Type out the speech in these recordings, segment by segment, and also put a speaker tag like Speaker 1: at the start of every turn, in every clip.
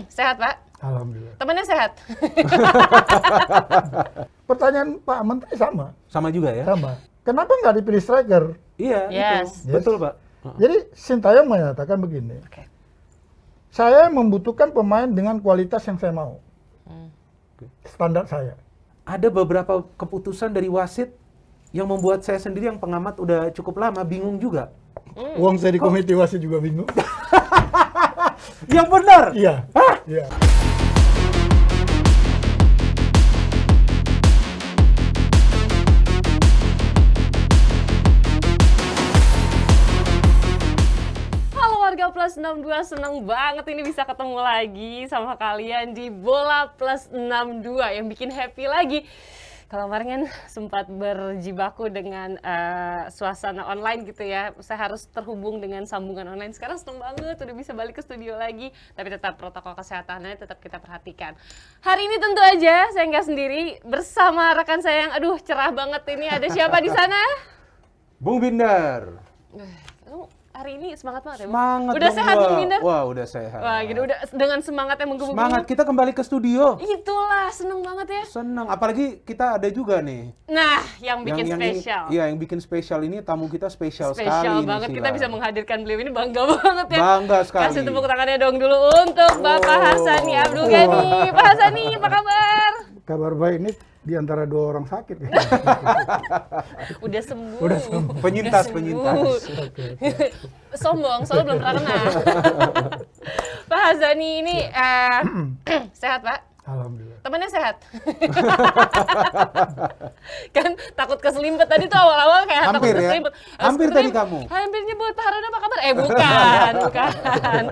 Speaker 1: Sehat, Pak?
Speaker 2: Alhamdulillah.
Speaker 1: Temannya sehat?
Speaker 2: Pertanyaan Pak Menteri sama.
Speaker 3: Sama juga ya?
Speaker 2: Sama. Kenapa nggak dipilih striker?
Speaker 3: Iya,
Speaker 1: Yes.
Speaker 3: itu. Betul, Pak.
Speaker 2: Jadi Sintayong menyatakan begini.
Speaker 1: Oke.
Speaker 2: Saya membutuhkan pemain dengan kualitas yang saya mau. Standar saya.
Speaker 3: Ada beberapa keputusan dari wasit yang membuat saya sendiri yang pengamat udah cukup lama bingung juga.
Speaker 2: Uang saya di komite wasit juga bingung.
Speaker 3: Yang benar.
Speaker 2: Iya. Iya.
Speaker 1: Halo warga Plus 62, senang banget ini bisa ketemu lagi sama kalian di Bola Plus 62 yang bikin happy lagi. Kalau kemarin kan sempat berjibaku dengan suasana online gitu ya, saya harus terhubung dengan sambungan online. Sekarang seneng banget udah bisa balik ke studio lagi, tapi tetap protokol kesehatannya tetap kita perhatikan. Hari ini tentu aja saya nggak sendiri, bersama rekan saya yang aduh cerah banget ini. Ada siapa di sana?
Speaker 3: Bung Binder.
Speaker 1: Lu hari ini semangat banget ya, Bung?
Speaker 3: Semangat
Speaker 1: Udah
Speaker 3: dong
Speaker 1: sehat,
Speaker 3: gua.
Speaker 1: Bung Binder?
Speaker 3: Wah, udah sehat.
Speaker 1: Wah, gitu udah dengan semangat yang menggebu-gebu.
Speaker 3: Semangat, kita kembali ke studio.
Speaker 1: Itulah, seneng banget ya.
Speaker 3: Senang, apalagi kita ada juga nih.
Speaker 1: Nah, yang bikin spesial.
Speaker 3: Iya, yang bikin spesial ini tamu kita spesial sekali.
Speaker 1: Spesial
Speaker 3: ini,
Speaker 1: banget, kita
Speaker 3: Sila.
Speaker 1: bisa menghadirkan beliau ini, bangga banget ya.
Speaker 3: Bangga sekali.
Speaker 1: Kasih tepuk tangannya dong dulu untuk Bapak Hasani Abdul Ghani. Pak Hasani, apa kabar?
Speaker 2: Kabar baik ini di antara dua orang sakit.
Speaker 1: Udah sembuh.
Speaker 2: Udah sembuh.
Speaker 3: Penyintas,
Speaker 1: Udah
Speaker 3: penyintas.
Speaker 1: Sombong, soalnya belum pernah kena. Pak Hasani ini sehat, Pak?
Speaker 2: Alhamdulillah.
Speaker 1: Temannya sehat? Kan takut keselimpet tadi tuh awal-awal kayak
Speaker 3: Hampir
Speaker 1: takut
Speaker 3: ya?
Speaker 1: keselimpet.
Speaker 3: Hampir tadi kamu?
Speaker 1: Hampir nyebut Pak Haruna apa kabar? Bukan.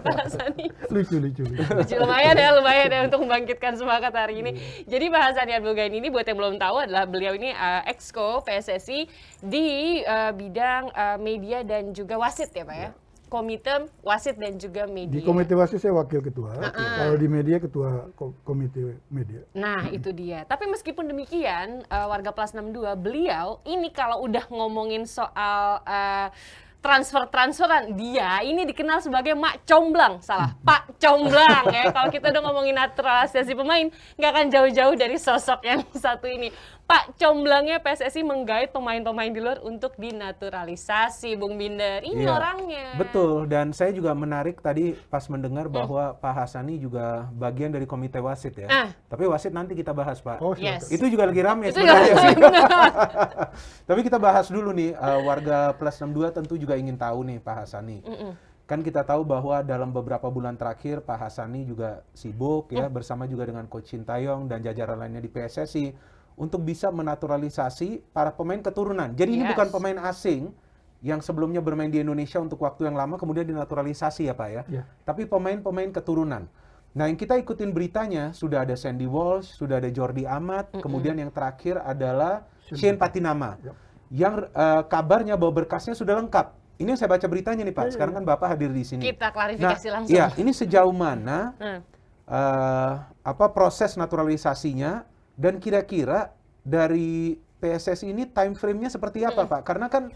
Speaker 1: Pak Hasani.
Speaker 2: Lucu.
Speaker 1: Lucu, lumayan ya untuk membangkitkan semangat hari ini. Jadi Pak Hasani Abdul Ghani ini buat yang belum tahu adalah beliau ini exco PSSI di bidang media dan juga wasit ya Pak ya? Komite wasit dan juga media.
Speaker 2: Di komite wasit saya wakil ketua. Kalau di media ketua komite media.
Speaker 1: Nah, itu dia. Tapi meskipun demikian, warga Plus 62, beliau ini kalau udah ngomongin soal transferan, dia ini dikenal sebagai Mak Comblang. Salah, Pak Comblang ya. Kalau kita udah ngomongin naturalisasi pemain, nggak akan jauh-jauh dari sosok yang satu ini. Pak Comblangnya PSSI menggait pemain-pemain di luar untuk dinaturalisasi, Bung Binder. Ini
Speaker 3: Iya,
Speaker 1: orangnya.
Speaker 3: Betul, dan saya juga menarik tadi pas mendengar bahwa Pak Hasani juga bagian dari komite wasit ya. Tapi wasit nanti kita bahas, Pak.
Speaker 2: Oh,
Speaker 1: Yes.
Speaker 3: Itu juga lagi rame
Speaker 1: Itu
Speaker 3: sebenarnya
Speaker 1: juga
Speaker 3: sih.
Speaker 1: benar.
Speaker 3: Tapi kita bahas dulu nih, warga Plus 62 tentu juga ingin tahu nih Pak Hasani. Kan kita tahu bahwa dalam beberapa bulan terakhir Pak Hasani juga sibuk ya, bersama juga dengan Coach Sintayong dan jajaran lainnya di PSSI untuk bisa menaturalisasi para pemain keturunan. Jadi ini bukan pemain asing yang sebelumnya bermain di Indonesia untuk waktu yang lama kemudian dinaturalisasi ya Pak ya.
Speaker 2: Ya.
Speaker 3: Tapi pemain-pemain keturunan. Nah yang kita ikutin beritanya sudah ada Sandy Walsh, sudah ada Jordi Amat, kemudian yang terakhir adalah Shane Patinama. Yang kabarnya bahwa berkasnya sudah lengkap. Ini yang saya baca beritanya nih Pak. Sekarang kan Bapak hadir di sini.
Speaker 1: Kita klarifikasi langsung.
Speaker 3: Iya, ini sejauh mana proses naturalisasinya dan kira-kira dari PSSI ini time frame-nya seperti apa Pak? Karena kan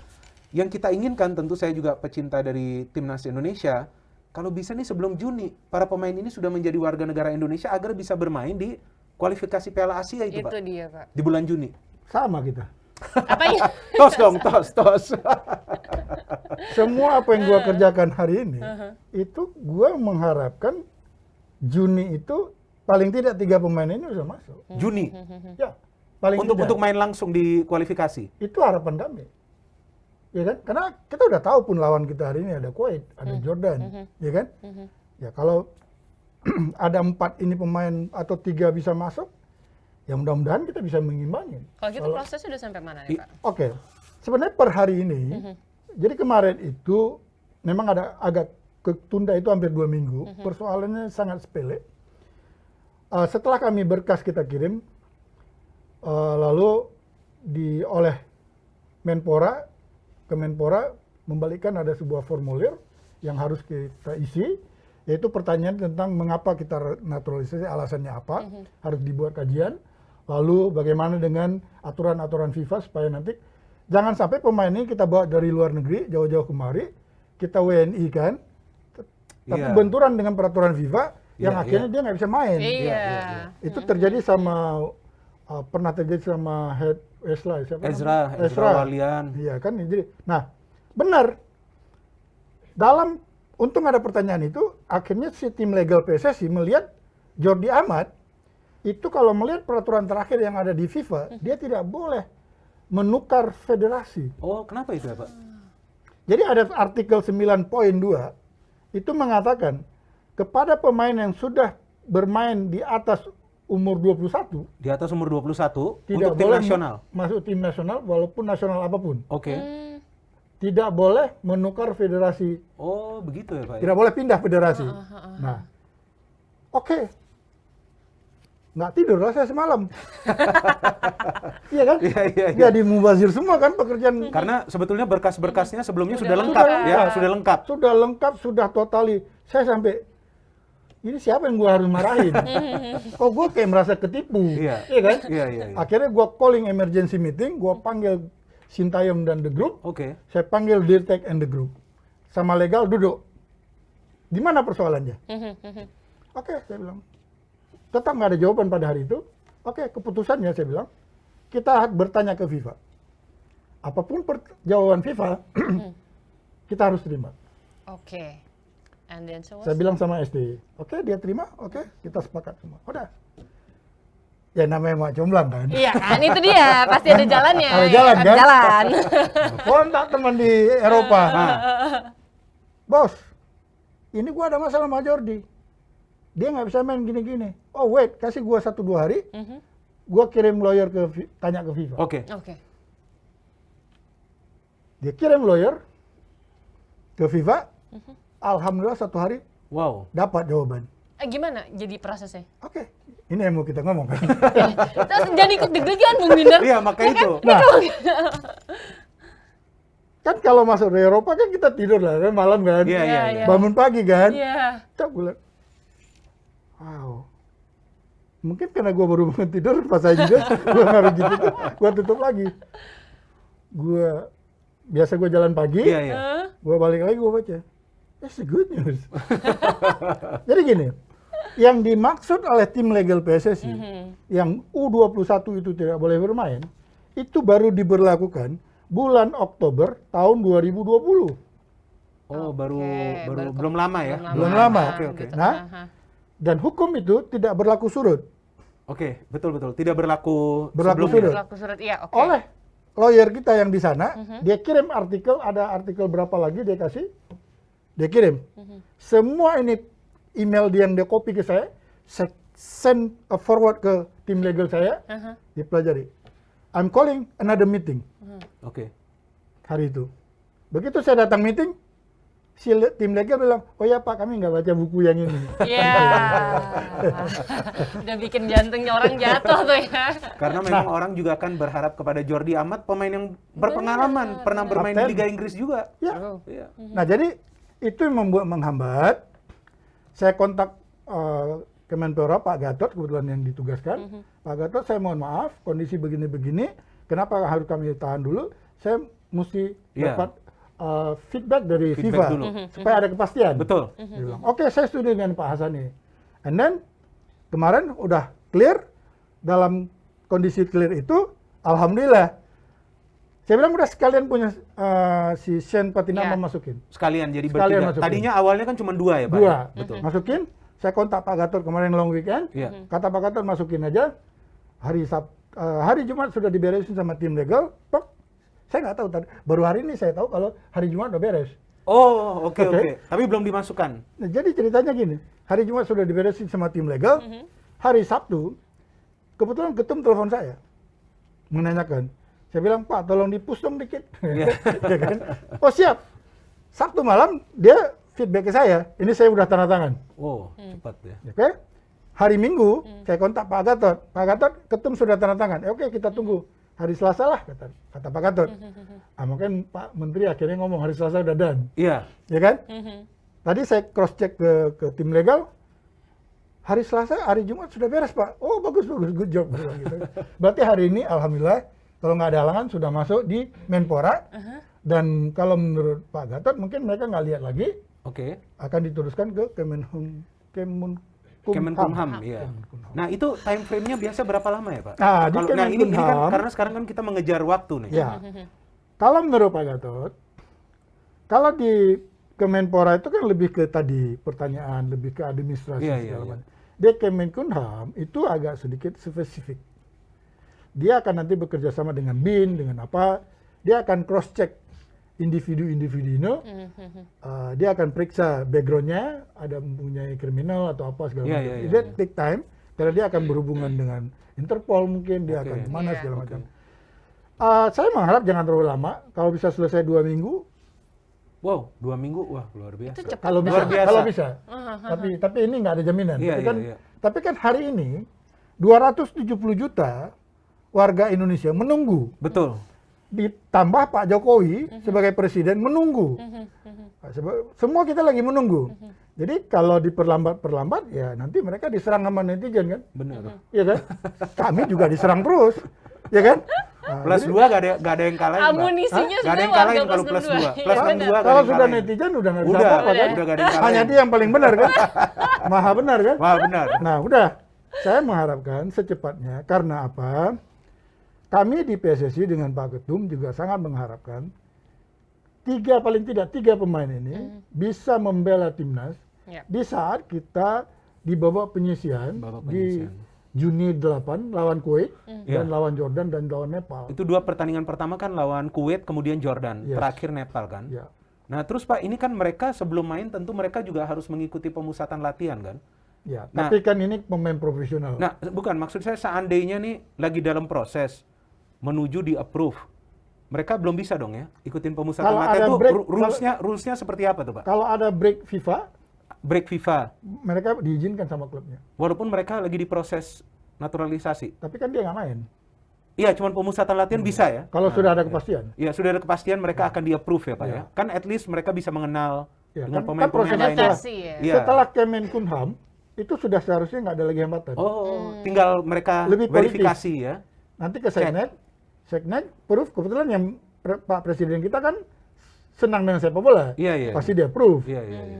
Speaker 3: yang kita inginkan tentu saya juga pecinta dari Timnas Indonesia, kalau bisa nih sebelum Juni para pemain ini sudah menjadi warga negara Indonesia agar bisa bermain di kualifikasi Piala Asia itu Pak.
Speaker 1: Itu dia Pak.
Speaker 3: Di bulan Juni.
Speaker 2: Sama kita.
Speaker 1: Apanya?
Speaker 3: Tos dong, tos.
Speaker 2: Semua apa yang gua kerjakan hari ini, itu gua mengharapkan Juni itu paling tidak 3 pemain ini bisa masuk.
Speaker 3: Juni.
Speaker 2: Ya, paling tidak.
Speaker 3: Untuk main langsung di kualifikasi.
Speaker 2: Itu harapan kami. Ya kan? Karena kita udah tahu pun lawan kita hari ini ada Kuwait, ada Jordan, ya kan? Ya kalau ada 4 ini pemain atau 3 bisa masuk, ya mudah-mudahan kita bisa mengimbangi.
Speaker 1: Kalau gitu prosesnya udah sampai mana nih Pak?
Speaker 2: Oke. Sebenarnya per hari ini, jadi kemarin itu memang ada agak ketunda itu hampir 2 minggu. Persoalannya sangat sepele. Setelah kami berkas kita kirim, lalu oleh Menpora, Kemenpora membalikkan ada sebuah formulir yang harus kita isi, yaitu pertanyaan tentang mengapa kita naturalisasi, alasannya apa, harus dibuat kajian, lalu bagaimana dengan aturan-aturan FIFA supaya nanti jangan sampai pemain ini kita bawa dari luar negeri, jauh-jauh kemari, kita WNI kan, tapi benturan dengan peraturan FIFA, yang
Speaker 3: Iya,
Speaker 2: akhirnya dia nggak bisa main.
Speaker 1: Iya.
Speaker 2: Itu terjadi sama pernah terjadi sama head Ezra, siapa namanya?
Speaker 3: Ezra Walian.
Speaker 2: Iya kan, jadi, nah benar. Untung ada pertanyaan itu, akhirnya si tim legal PSSI melihat Jordi Amat itu kalau melihat peraturan terakhir yang ada di FIFA, dia tidak boleh menukar federasi.
Speaker 3: Oh, kenapa itu ya, Pak?
Speaker 2: Jadi ada artikel 9.2 itu mengatakan kepada pemain yang sudah bermain di atas umur 21
Speaker 3: Di atas umur 21
Speaker 2: tidak
Speaker 3: untuk tim
Speaker 2: boleh
Speaker 3: nasional.
Speaker 2: masuk tim nasional walaupun nasional apapun.
Speaker 3: Oke.
Speaker 2: Tidak boleh menukar federasi,
Speaker 3: Oh, begitu ya, Pak. Ya?
Speaker 2: tidak boleh pindah federasi. Nah, oke. Nggak tidur lah saya semalam. Iya kan?
Speaker 3: Iya.
Speaker 2: Jadi mubazir semua kan pekerjaan.
Speaker 3: Karena sebetulnya berkas-berkasnya sebelumnya sudah
Speaker 1: Sudah
Speaker 3: lengkap,
Speaker 1: lengkap.
Speaker 3: ya, sudah lengkap.
Speaker 2: Sudah lengkap, sudah totali. Saya sampai, ini siapa yang gua harus marahin? Kok gua kayak merasa ketipu?
Speaker 3: Iya.
Speaker 2: Kan?
Speaker 3: Iya.
Speaker 2: Akhirnya gua calling emergency meeting, gua panggil Sintayong dan the group,
Speaker 3: Oke.
Speaker 2: saya panggil Dirtek and the group. Sama legal duduk. Di mana persoalannya? Oke, saya bilang. Tetap nggak ada jawaban pada hari itu. Oke, keputusannya saya bilang, kita bertanya ke FIFA. Apapun jawaban FIFA, kita harus terima.
Speaker 1: Oke. And then so
Speaker 2: Saya bilang sama SDY, oke dia terima, oke kita sepakat semua. Udah. Ya namanya mak jomblang kan.
Speaker 1: Iya kan, itu dia. Pasti ada jalannya.
Speaker 2: Ada
Speaker 1: ya
Speaker 2: jalan, kan?
Speaker 1: Jalan.
Speaker 2: Kontak teman di Eropa. Bos, ini gua ada masalah sama Jordi. Dia nggak bisa main gini-gini. Oh wait, kasih gua 1-2 hari. Gua kirim lawyer tanya ke FIFA.
Speaker 3: Oke.
Speaker 1: Oke.
Speaker 2: Dia kirim lawyer ke FIFA. Alhamdulillah 1 hari
Speaker 3: Wow.
Speaker 2: dapat jawaban.
Speaker 1: Gimana jadi prosesnya?
Speaker 2: Oke, ini yang mau kita ngomong kan.
Speaker 1: Terus jadi ikut deg-degan Bung Binder.
Speaker 3: Iya, makanya itu.
Speaker 2: Nah, kan kalau masuk dari Eropa kan kita tidur lah kan malam kan.
Speaker 3: Iya.
Speaker 2: Bangun pagi kan.
Speaker 1: Iya.
Speaker 2: Kita bilang, wow. Mungkin karena gua baru bangun tidur pas saya juga, gua ngaruh gitu tuh, gua tutup lagi. Biasa gua jalan pagi,
Speaker 3: Iya.
Speaker 2: gua balik lagi gua baca. That's the good news. Jadi gini, yang dimaksud oleh tim legal PSSI, yang U21 itu tidak boleh bermain, itu baru diberlakukan bulan Oktober tahun 2020.
Speaker 3: Oh, baru
Speaker 1: baru
Speaker 3: belum lama ya.
Speaker 2: Belum lama.
Speaker 3: Oke.
Speaker 1: Gitu.
Speaker 2: Nah, dan hukum itu tidak berlaku surut
Speaker 3: Oke, betul. Tidak berlaku
Speaker 2: Berlaku
Speaker 3: sebelumnya.
Speaker 2: surut.
Speaker 1: Berlaku surat, iya, oke.
Speaker 2: oleh lawyer kita yang di sana. Dia kirim artikel, ada artikel berapa lagi dia kasih, dia kirim. Semua ini email dia yang dia copy ke saya send forward ke tim legal saya, dipelajari. I'm calling another meeting
Speaker 3: Oke.
Speaker 2: hari itu. Begitu saya datang meeting, si tim legal bilang, oh ya Pak, kami nggak baca buku yang ini.
Speaker 1: Iya. Udah bikin jantungnya orang jatuh tuh ya.
Speaker 3: Karena memang orang juga akan berharap kepada Jordi Amat, pemain yang berpengalaman, pernah bermain di
Speaker 2: Kapten.
Speaker 3: Liga Inggris juga.
Speaker 2: Ya.
Speaker 3: Iya.
Speaker 2: Nah jadi itu yang membuat menghambat. Saya kontak Kemenpora Pak Gatot, kebetulan yang ditugaskan. Pak Gatot, saya mohon maaf, kondisi begini-begini, kenapa harus kami tahan dulu? Saya mesti
Speaker 3: Iya.
Speaker 2: dapat feedback dari
Speaker 3: Feedback
Speaker 2: FIFA
Speaker 3: dulu.
Speaker 2: supaya ada kepastian.
Speaker 3: Betul.
Speaker 2: Dia bilang, oke, saya setuju dengan Pak Hasan ini. And then kemarin udah clear, dalam kondisi clear itu, alhamdulillah. Saya bilang udah sekalian punya si Shen Patinama
Speaker 1: Ya.
Speaker 2: masukin.
Speaker 3: Sekalian jadi
Speaker 2: Sekalian
Speaker 3: bertiga.
Speaker 2: masukin.
Speaker 3: Tadinya awalnya kan cuma 2 ya, Pak?
Speaker 2: 2,
Speaker 3: Betul.
Speaker 2: masukin. Saya kontak Pak Gatot kemarin long weekend.
Speaker 3: Iya.
Speaker 2: Kata Pak Gatot masukin aja. Hari Jumat sudah diberesin sama tim legal. Pok, saya nggak tahu tadi. Baru hari ini saya tahu kalau hari Jumat udah beres.
Speaker 3: Oh, oke.
Speaker 2: Oke.
Speaker 3: Tapi belum dimasukkan.
Speaker 2: Nah, jadi ceritanya gini. Hari Jumat sudah diberesin sama tim legal. Hari Sabtu, kebetulan ketum telepon saya. Menanyakan. Saya bilang, Pak, tolong di-push dong dikit.
Speaker 3: Iya.
Speaker 2: Ya kan? Oh, siap. Sabtu malam, dia feedback ke saya. Ini saya udah tanda tangan.
Speaker 3: Oh, cepat ya.
Speaker 2: Oke. Hari Minggu saya kontak Pak Gatot. Pak Gatot, ketum sudah tanda tangan. Oke, kita tunggu hari Selasa lah kata Pak Gatot. Mungkin Pak Menteri akhirnya ngomong hari Selasa udah done.
Speaker 3: Iya.
Speaker 2: Ya kan? Tadi saya cross check ke tim legal. Hari Selasa, hari Jumat sudah beres Pak. Oh bagus, good job. Gitu. Berarti hari ini alhamdulillah kalau nggak ada halangan sudah masuk di Menpora. Dan kalau menurut Pak Gatot mungkin mereka nggak lihat lagi,
Speaker 3: Oke.
Speaker 2: akan diteruskan ke
Speaker 3: Kemenkumham, iya.
Speaker 2: Kemenkumham.
Speaker 3: Nah, itu time frame-nya biasa berapa lama ya, Pak?
Speaker 2: Nah, di
Speaker 3: ini kan
Speaker 2: Kemenkumham-
Speaker 3: karena sekarang kan kita mengejar waktu nih.
Speaker 2: Ya. Kalau menurut Pak Gatot, kalau di Kemenpora itu kan lebih ke tadi pertanyaan, lebih ke administrasi
Speaker 3: Iya,
Speaker 2: segala
Speaker 3: iya.
Speaker 2: macam. Di Kemenkumham itu agak sedikit spesifik. Dia akan nanti bekerja sama dengan BIN, dengan apa, dia akan cross check individu-individu ini. Dia akan periksa background-nya, ada mempunyai kriminal atau apa segala
Speaker 3: Iya,
Speaker 2: macam.
Speaker 3: iya, iya,
Speaker 2: Dia
Speaker 3: iya.
Speaker 2: take time karena dia akan berhubungan dengan Interpol mungkin, dia
Speaker 3: Oke.
Speaker 2: akan kemana
Speaker 1: Iya.
Speaker 2: segala
Speaker 3: Oke.
Speaker 2: macam. Saya mengharap jangan terlalu lama. Kalau bisa selesai 2 minggu,
Speaker 3: Wow, 2 minggu, wah luar biasa.
Speaker 1: Itu cepat
Speaker 2: kalau bisa,
Speaker 3: Luar biasa.
Speaker 2: kalau bisa. Tapi ini nggak ada jaminan.
Speaker 3: Iya,
Speaker 2: tapi
Speaker 3: iya,
Speaker 2: kan,
Speaker 3: iya.
Speaker 2: tapi kan hari ini 270 juta warga Indonesia menunggu.
Speaker 3: Betul.
Speaker 2: Ditambah Pak Jokowi sebagai presiden menunggu. Semua kita lagi menunggu. Jadi kalau diperlambat ya nanti mereka diserang sama netizen kan,
Speaker 3: Benar.
Speaker 2: iya kan? Kami juga diserang terus, ya kan?
Speaker 3: Plus
Speaker 2: Jadi
Speaker 3: 2 gak ada yang kalahin, Pak.
Speaker 1: Amunisinya
Speaker 3: Gak ada
Speaker 1: sudah
Speaker 3: yang kalahin
Speaker 1: warga
Speaker 3: kalau plus 2.
Speaker 1: Iya,
Speaker 3: Plus
Speaker 1: benar.
Speaker 3: 2 gak ada
Speaker 2: kalau
Speaker 3: yang
Speaker 2: sudah
Speaker 3: kalahin.
Speaker 2: netizen udah nggak bisa
Speaker 3: Udah,
Speaker 2: apa-apa kan?
Speaker 3: udah gak ada yang kalahin.
Speaker 2: Hanya dia yang paling benar kan? Maha benar kan?
Speaker 3: Wah, benar.
Speaker 2: Nah, udah. Saya mengharapkan secepatnya karena apa? Kami di PSSI dengan Pak Ketum juga sangat mengharapkan paling tidak tiga pemain ini bisa membela timnas
Speaker 1: Ya.
Speaker 2: di saat kita di babak penyisihan
Speaker 3: Babak
Speaker 2: di
Speaker 3: penyisian.
Speaker 2: Juni 8 lawan Kuwait
Speaker 3: Ya.
Speaker 2: dan lawan Jordan dan lawan Nepal.
Speaker 3: Itu 2 pertandingan pertama kan lawan Kuwait, kemudian Jordan.
Speaker 2: Yes.
Speaker 3: Terakhir Nepal kan.
Speaker 2: Ya.
Speaker 3: Nah, terus Pak, ini kan mereka sebelum main tentu mereka juga harus mengikuti pemusatan latihan kan?
Speaker 2: Ya,
Speaker 3: Nah.
Speaker 2: tapi kan ini pemain profesional.
Speaker 3: Nah, bukan, maksud saya seandainya nih lagi dalam proses menuju di approve, mereka belum bisa dong ya ikutin pemusatan
Speaker 2: Kalau
Speaker 3: latihan
Speaker 2: ada
Speaker 3: itu
Speaker 2: break,
Speaker 3: rulesnya seperti apa tuh Pak?
Speaker 2: Kalau ada break FIFA,
Speaker 3: Break FIFA,
Speaker 2: mereka diizinkan sama klubnya.
Speaker 3: walaupun mereka lagi di proses naturalisasi.
Speaker 2: Tapi kan dia nggak main.
Speaker 3: Iya, cuman pemusatan latihan bisa ya?
Speaker 2: Kalau
Speaker 3: Nah,
Speaker 2: sudah ada
Speaker 3: iya.
Speaker 2: kepastian.
Speaker 3: Iya, sudah ada kepastian mereka akan di-approve ya Pak
Speaker 2: Iya.
Speaker 3: ya? Kan at least mereka bisa mengenal
Speaker 2: Ya,
Speaker 3: dengan
Speaker 2: kan
Speaker 3: pemain-pemain
Speaker 2: prosesnya
Speaker 3: lainnya.
Speaker 1: Adaptasi ya.
Speaker 3: Iya.
Speaker 2: Setelah Kemenkumham, itu sudah seharusnya nggak ada lagi hambatan.
Speaker 3: Oh, tinggal mereka
Speaker 2: Lebih politis.
Speaker 3: verifikasi ya?
Speaker 2: Nanti ke Seknek, proof kebetulan yang Pak Presiden kita kan senang dengan sepak bola.
Speaker 3: Iya, iya.
Speaker 2: Pasti dia approve.
Speaker 3: Iya, iya, iya.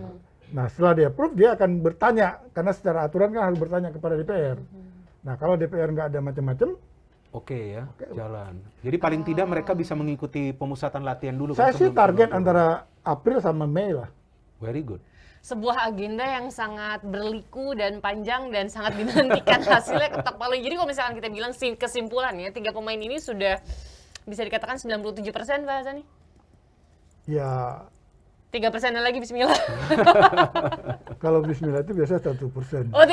Speaker 2: Nah, setelah dia approve, dia akan bertanya. Karena secara aturan kan harus bertanya kepada DPR. Nah, kalau DPR nggak ada macam-macam,
Speaker 3: Oke ya, jalan. Jadi paling tidak mereka bisa mengikuti pemusatan latihan dulu.
Speaker 2: saya
Speaker 3: kan
Speaker 2: sih
Speaker 3: sebelum-
Speaker 2: target
Speaker 3: sebelum-
Speaker 2: antara April sama Mei lah.
Speaker 3: Very good.
Speaker 1: Sebuah agenda yang sangat berliku dan panjang dan sangat dinantikan hasilnya ketok palu. Jadi kalau misalkan kita bilang kesimpulannya, 3 pemain ini sudah bisa dikatakan 97% Pak Hassani.
Speaker 2: Ya,
Speaker 1: 3% lagi bismillah.
Speaker 2: kalau Bismillah itu biasa 1%.
Speaker 1: Oh 31%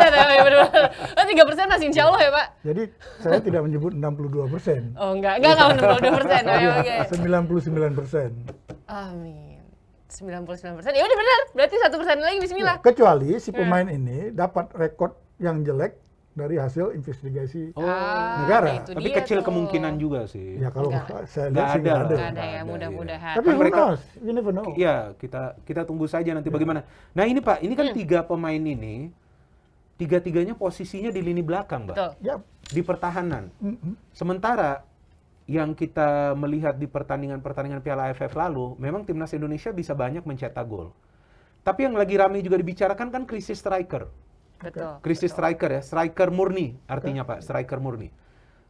Speaker 1: ya, benar-benar. Oh 3% masih insya Allah ya Pak?
Speaker 2: Jadi saya tidak menyebut 62%.
Speaker 1: Oh enggak 62%. Oh, ya, oke.
Speaker 2: 99%.
Speaker 1: Amin. 99%. Ya udah benar. Berarti 1% lagi bismillah.
Speaker 2: Kecuali si pemain ini dapat rekod yang jelek dari hasil investigasi.
Speaker 3: Oh,
Speaker 2: negara.
Speaker 1: itu
Speaker 3: tapi
Speaker 1: dia
Speaker 3: kecil
Speaker 1: tuh.
Speaker 3: kemungkinan juga sih.
Speaker 2: Ya kalau
Speaker 1: Nggak.
Speaker 2: saya
Speaker 3: Nggak
Speaker 2: lihat sih nggak
Speaker 3: ada.
Speaker 2: ada.
Speaker 1: Nggak ada ya,
Speaker 3: Nggak ada,
Speaker 1: mudah-mudahan.
Speaker 2: Tapi
Speaker 3: Kan
Speaker 2: who
Speaker 3: mereka-
Speaker 2: knows? You never know.
Speaker 3: Iya, kita tunggu saja nanti bagaimana. Nah ini Pak, ini kan 3 pemain ini, 3-3-nya posisinya di lini belakang, Mbak.
Speaker 1: Betul.
Speaker 2: Ya,
Speaker 3: Di pertahanan.
Speaker 2: mm-mm.
Speaker 3: Sementara yang kita melihat di pertandingan-pertandingan Piala AFF lalu, memang timnas Indonesia bisa banyak mencetak gol. Tapi yang lagi ramai juga dibicarakan kan krisis striker.
Speaker 1: Betul.
Speaker 3: Krisis striker ya, striker murni artinya Pak, striker murni.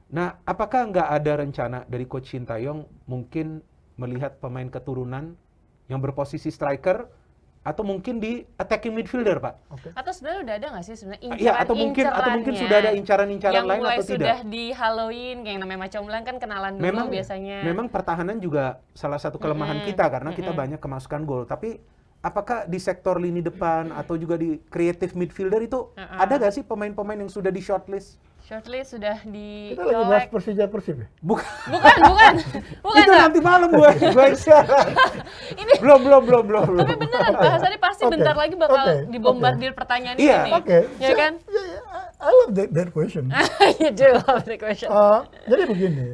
Speaker 3: Nah, apakah nggak ada rencana dari Coach Sintayong mungkin melihat pemain keturunan yang berposisi striker atau mungkin di attacking midfielder Pak?
Speaker 2: Oke.
Speaker 1: Atau sebenarnya udah ada nggak sih sebenarnya
Speaker 3: Iya, atau mungkin sudah ada incaran-incaran
Speaker 1: yang
Speaker 3: lain
Speaker 1: mulai
Speaker 3: atau tidak?
Speaker 1: sudah di Halloween kayak yang namanya Macam Blang kan kenalan dulu biasanya.
Speaker 3: Memang pertahanan juga salah satu kelemahan kita karena kita banyak kemasukan gol. Tapi apakah di sektor lini depan atau juga di creative midfielder itu ada nggak sih pemain-pemain yang sudah di shortlist?
Speaker 1: Shortlist sudah di
Speaker 2: Kita lagi bahas Persija Persib ya?
Speaker 3: Bukan.
Speaker 1: bukan
Speaker 3: Itu
Speaker 1: Pak.
Speaker 3: nanti malam gue siaran.
Speaker 1: Ini
Speaker 3: belum.
Speaker 1: tapi beneran Pak Hassani pasti
Speaker 2: Oke.
Speaker 1: bentar lagi bakal
Speaker 2: Oke.
Speaker 1: dibombardir pertanyaan
Speaker 3: Iya.
Speaker 1: ini.
Speaker 2: Oke.
Speaker 1: Ya kan?
Speaker 2: I love that question.
Speaker 1: You do love the question.
Speaker 2: Jadi begini,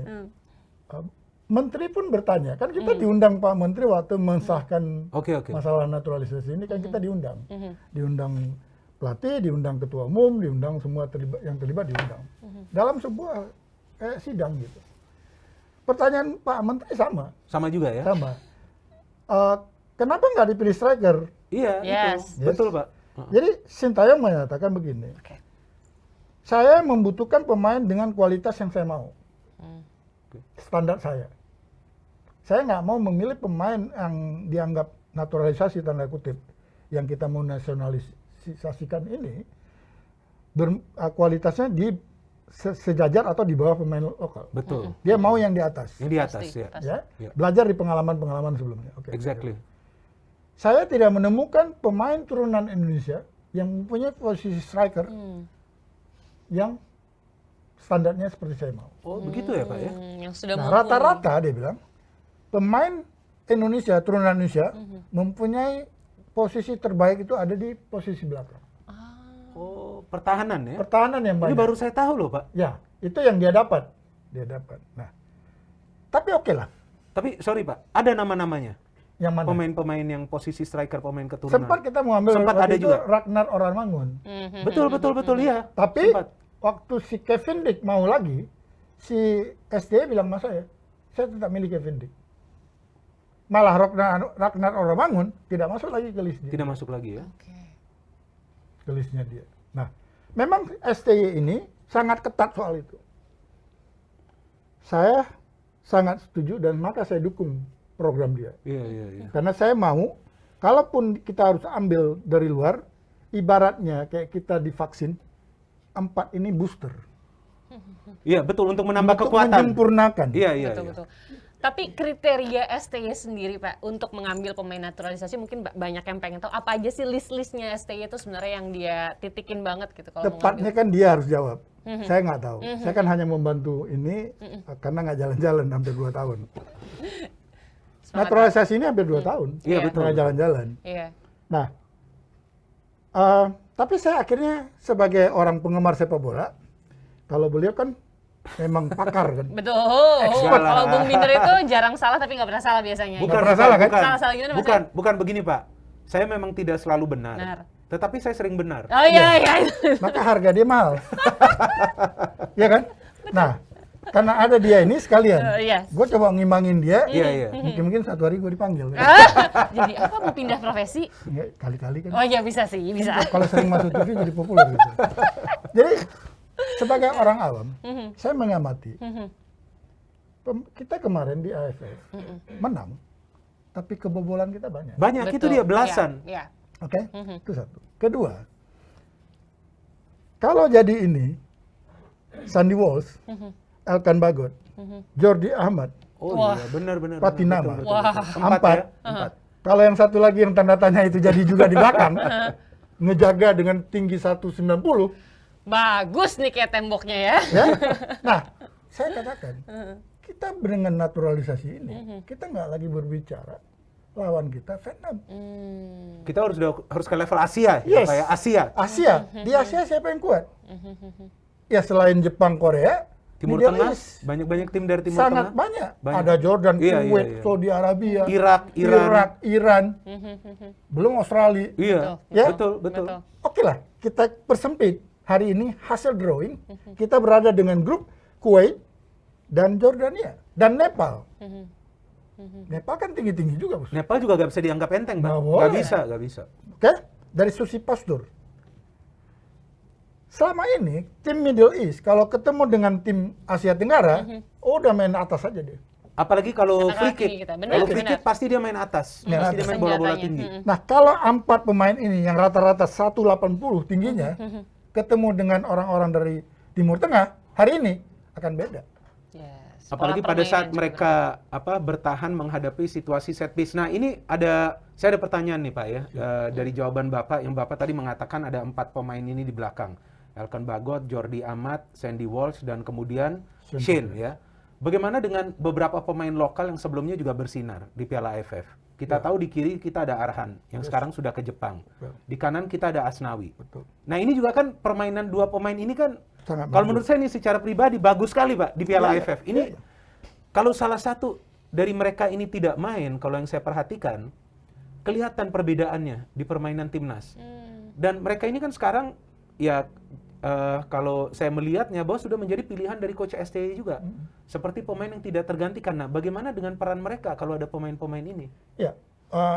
Speaker 2: Menteri pun bertanya, kan kita diundang Pak Menteri waktu mensahkan
Speaker 3: Oke.
Speaker 2: masalah naturalisasi ini kan kita diundang, diundang pelatih, diundang ketua umum, diundang semua yang terlibat diundang dalam sebuah sidang gitu. Pertanyaan Pak Menteri
Speaker 3: Sama juga ya?
Speaker 2: sama. Kenapa nggak dipilih striker?
Speaker 3: Iya,
Speaker 1: Yes.
Speaker 3: itu. Betul, Pak.
Speaker 2: Jadi Sintayong menyatakan begini,
Speaker 1: Oke.
Speaker 2: saya membutuhkan pemain dengan kualitas yang saya mau,
Speaker 1: Hmm.
Speaker 2: standar saya. Saya nggak mau memilih pemain yang dianggap naturalisasi tanda kutip, yang kita mau nasionalisasikan ini, kualitasnya sejajar atau di bawah pemain lokal.
Speaker 3: Betul.
Speaker 2: Dia mau yang di atas,
Speaker 3: Yang di atas
Speaker 1: Pasti,
Speaker 3: ya.
Speaker 1: pasti.
Speaker 2: ya.
Speaker 3: Ya.
Speaker 2: Belajar di pengalaman-pengalaman sebelumnya. Oke.
Speaker 3: Exactly.
Speaker 2: Saya tidak menemukan pemain turunan Indonesia yang mempunyai posisi striker
Speaker 1: Hmm.
Speaker 2: yang standarnya seperti saya mau.
Speaker 3: Oh, begitu ya, Pak ya?
Speaker 1: Yang sudah
Speaker 2: Nah,
Speaker 1: mampu.
Speaker 2: rata-rata dia bilang pemain Indonesia turunan Indonesia mempunyai posisi terbaik itu ada di posisi belakang.
Speaker 3: Oh, pertahanan ya?
Speaker 2: Pertahanan yang
Speaker 3: Ini
Speaker 2: banyak.
Speaker 3: baru saya tahu loh, Pak.
Speaker 2: Ya, itu yang dia dapat. Dia dapat. Nah, tapi oke lah.
Speaker 3: Tapi sorry, Pak, ada nama-namanya.
Speaker 2: Yang mana?
Speaker 3: Pemain-pemain yang posisi striker, pemain keturunan.
Speaker 2: Sempat kita mau ambil
Speaker 3: Sempat
Speaker 2: waktu
Speaker 3: ada
Speaker 2: itu
Speaker 3: juga.
Speaker 2: Ragnar Oramangun.
Speaker 1: Mhm.
Speaker 3: Betul, iya.
Speaker 2: Tapi
Speaker 3: Sempat.
Speaker 2: waktu si Kevin Dick mau lagi, si SDA bilang sama saya tetap milih Kevin Dick. Malah Ragnar Oramangun tidak masuk lagi ke list dia.
Speaker 3: Tidak masuk lagi ya?
Speaker 1: Oke.
Speaker 2: Ke listnya dia. Nah, memang STY ini sangat ketat soal itu. Saya sangat setuju dan maka saya dukung program dia.
Speaker 3: Iya.
Speaker 2: Karena saya mau, kalaupun kita harus ambil dari luar, ibaratnya kayak kita divaksin, 4 ini booster.
Speaker 3: Iya, betul, untuk menambah
Speaker 2: Untuk
Speaker 3: kekuatan.
Speaker 2: menyempurnakan.
Speaker 3: Iya.
Speaker 1: Betul. Tapi kriteria STY sendiri, Pak, untuk mengambil pemain naturalisasi mungkin banyak yang pengen tahu apa aja sih list-listnya STY itu sebenarnya yang dia titikin banget gitu kalau mau
Speaker 2: Tepatnya
Speaker 1: ngambil.
Speaker 2: kan dia harus jawab. Saya nggak tahu. Saya kan hanya membantu ini karena nggak jalan-jalan hampir 2 tahun.
Speaker 1: Semangat,
Speaker 2: Naturalisasi ini hampir 2 tahun.
Speaker 3: Iya, betul.
Speaker 2: Nggak jalan-jalan.
Speaker 1: Iya.
Speaker 2: Nah, tapi saya akhirnya sebagai orang penggemar sepak bola, kalau beliau kan memang pakar kan.
Speaker 1: Betul.
Speaker 3: Expert.
Speaker 1: Kalau Bung Binder itu jarang salah tapi nggak pernah salah biasanya.
Speaker 3: Bukan,
Speaker 2: pernah salah, kan?
Speaker 1: Salah gimana, Mas?
Speaker 3: bukan begini, Pak. Saya memang tidak selalu benar.
Speaker 1: Benar.
Speaker 3: Tetapi saya sering benar.
Speaker 1: Oh iya.
Speaker 2: Maka harga dia mahal. Ya kan? Nah, karena ada dia ini sekalian.
Speaker 1: Iya.
Speaker 2: Gue coba ngimbangin dia.
Speaker 3: Iya.
Speaker 2: Mungkin satu hari gue dipanggil.
Speaker 1: Jadi apa mau pindah profesi?
Speaker 2: Nggak, kali-kali kan.
Speaker 1: Oh iya bisa sih, bisa.
Speaker 2: Kalau sering masuk TV jadi populer gitu. Jadi sebagai orang awam, saya mengamati. Kita kemarin di AFF menang, tapi kebobolan kita banyak.
Speaker 3: Banyak itu dia belasan.
Speaker 1: Iya.
Speaker 2: Oke, itu satu. Kedua, kalau jadi ini Sandy Walsh, Elkan Bagot, Jordi Ahmad,
Speaker 3: Oh
Speaker 1: Wah.
Speaker 3: iya, benar.
Speaker 2: Patinama.
Speaker 3: Betul.
Speaker 1: Wah.
Speaker 3: Empat ya?
Speaker 2: Empat. Kalau yang satu lagi yang tanda tanya itu jadi juga di belakang, ngejaga dengan tinggi 190,
Speaker 1: Bagus nih kayak temboknya ya.
Speaker 2: ya. Nah, saya katakan, kita dengan naturalisasi ini, kita nggak lagi berbicara lawan kita Vietnam.
Speaker 3: Kita harus ke level Asia,
Speaker 2: Yes.
Speaker 3: ya, Pak ya? Asia.
Speaker 2: Asia, di Asia siapa yang kuat? Ya selain Jepang, Korea,
Speaker 3: Timur
Speaker 2: Middle
Speaker 3: Tengah,
Speaker 2: East.
Speaker 3: banyak tim dari Timur
Speaker 2: Sangat
Speaker 3: Tengah.
Speaker 2: banyak.
Speaker 3: Banyak.
Speaker 2: Ada Jordan,
Speaker 3: Iya,
Speaker 2: Kuwait,
Speaker 3: iya.
Speaker 2: Saudi Arabia,
Speaker 3: Irak,
Speaker 2: Iran, belum Australia.
Speaker 3: Iya,
Speaker 2: Ya?
Speaker 3: betul.
Speaker 2: Oke lah, kita persempit. Hari ini hasil drawing, kita berada dengan grup Kuwait dan Jordania dan Nepal. Nepal kan tinggi-tinggi juga, Bos.
Speaker 3: Nepal juga gak bisa dianggap enteng, Pak.
Speaker 2: Nggak
Speaker 3: Gak
Speaker 2: boleh.
Speaker 3: bisa.
Speaker 2: Oke? Dari sisi postur. Selama ini, tim Middle East, kalau ketemu dengan tim Asia Tenggara, udah main atas aja dia.
Speaker 3: Apalagi kalau
Speaker 1: Kata
Speaker 3: free
Speaker 1: kaki
Speaker 3: kick.
Speaker 1: kita, benar,
Speaker 3: Kalau free
Speaker 1: benar.
Speaker 3: kick pasti dia main atas.
Speaker 2: Main
Speaker 3: Pasti dia
Speaker 2: atas.
Speaker 3: main bola-bola
Speaker 1: Senjatanya.
Speaker 3: tinggi.
Speaker 2: Nah, kalau 4 pemain ini yang rata-rata 180 tingginya, ketemu dengan orang-orang dari Timur Tengah, hari ini akan beda.
Speaker 1: Yes.
Speaker 3: Apalagi
Speaker 1: Pola
Speaker 3: pada
Speaker 1: permainan
Speaker 3: saat
Speaker 1: juga
Speaker 3: mereka bertahan menghadapi situasi set piece. Nah, ini saya ada pertanyaan nih, Pak ya. Dari jawaban Bapak yang Bapak tadi mengatakan ada 4 pemain ini di belakang. Elkan Bagot, Jordi Amat, Sandy Walsh, dan kemudian Shane ya. Bagaimana dengan beberapa pemain lokal yang sebelumnya juga bersinar di Piala AFF? Kita tahu di kiri kita ada Arhan yang sekarang sudah ke Jepang. Di kanan kita ada Asnawi.
Speaker 2: Betul.
Speaker 3: Nah, ini juga kan permainan 2 pemain ini kan
Speaker 2: Sangat
Speaker 3: kalau
Speaker 2: bagus.
Speaker 3: menurut saya ini secara pribadi bagus sekali, Pak, di Piala
Speaker 2: Iya,
Speaker 3: AFF.
Speaker 2: iya,
Speaker 3: Ini
Speaker 2: iya.
Speaker 3: kalau salah satu dari mereka ini tidak main, kalau yang saya perhatikan, kelihatan perbedaannya di permainan timnas. Dan mereka ini kan sekarang ya kalau saya melihatnya bahwa sudah menjadi pilihan dari coach STY juga. Seperti pemain yang tidak tergantikan. Nah, bagaimana dengan peran mereka kalau ada pemain-pemain ini?
Speaker 2: Ya,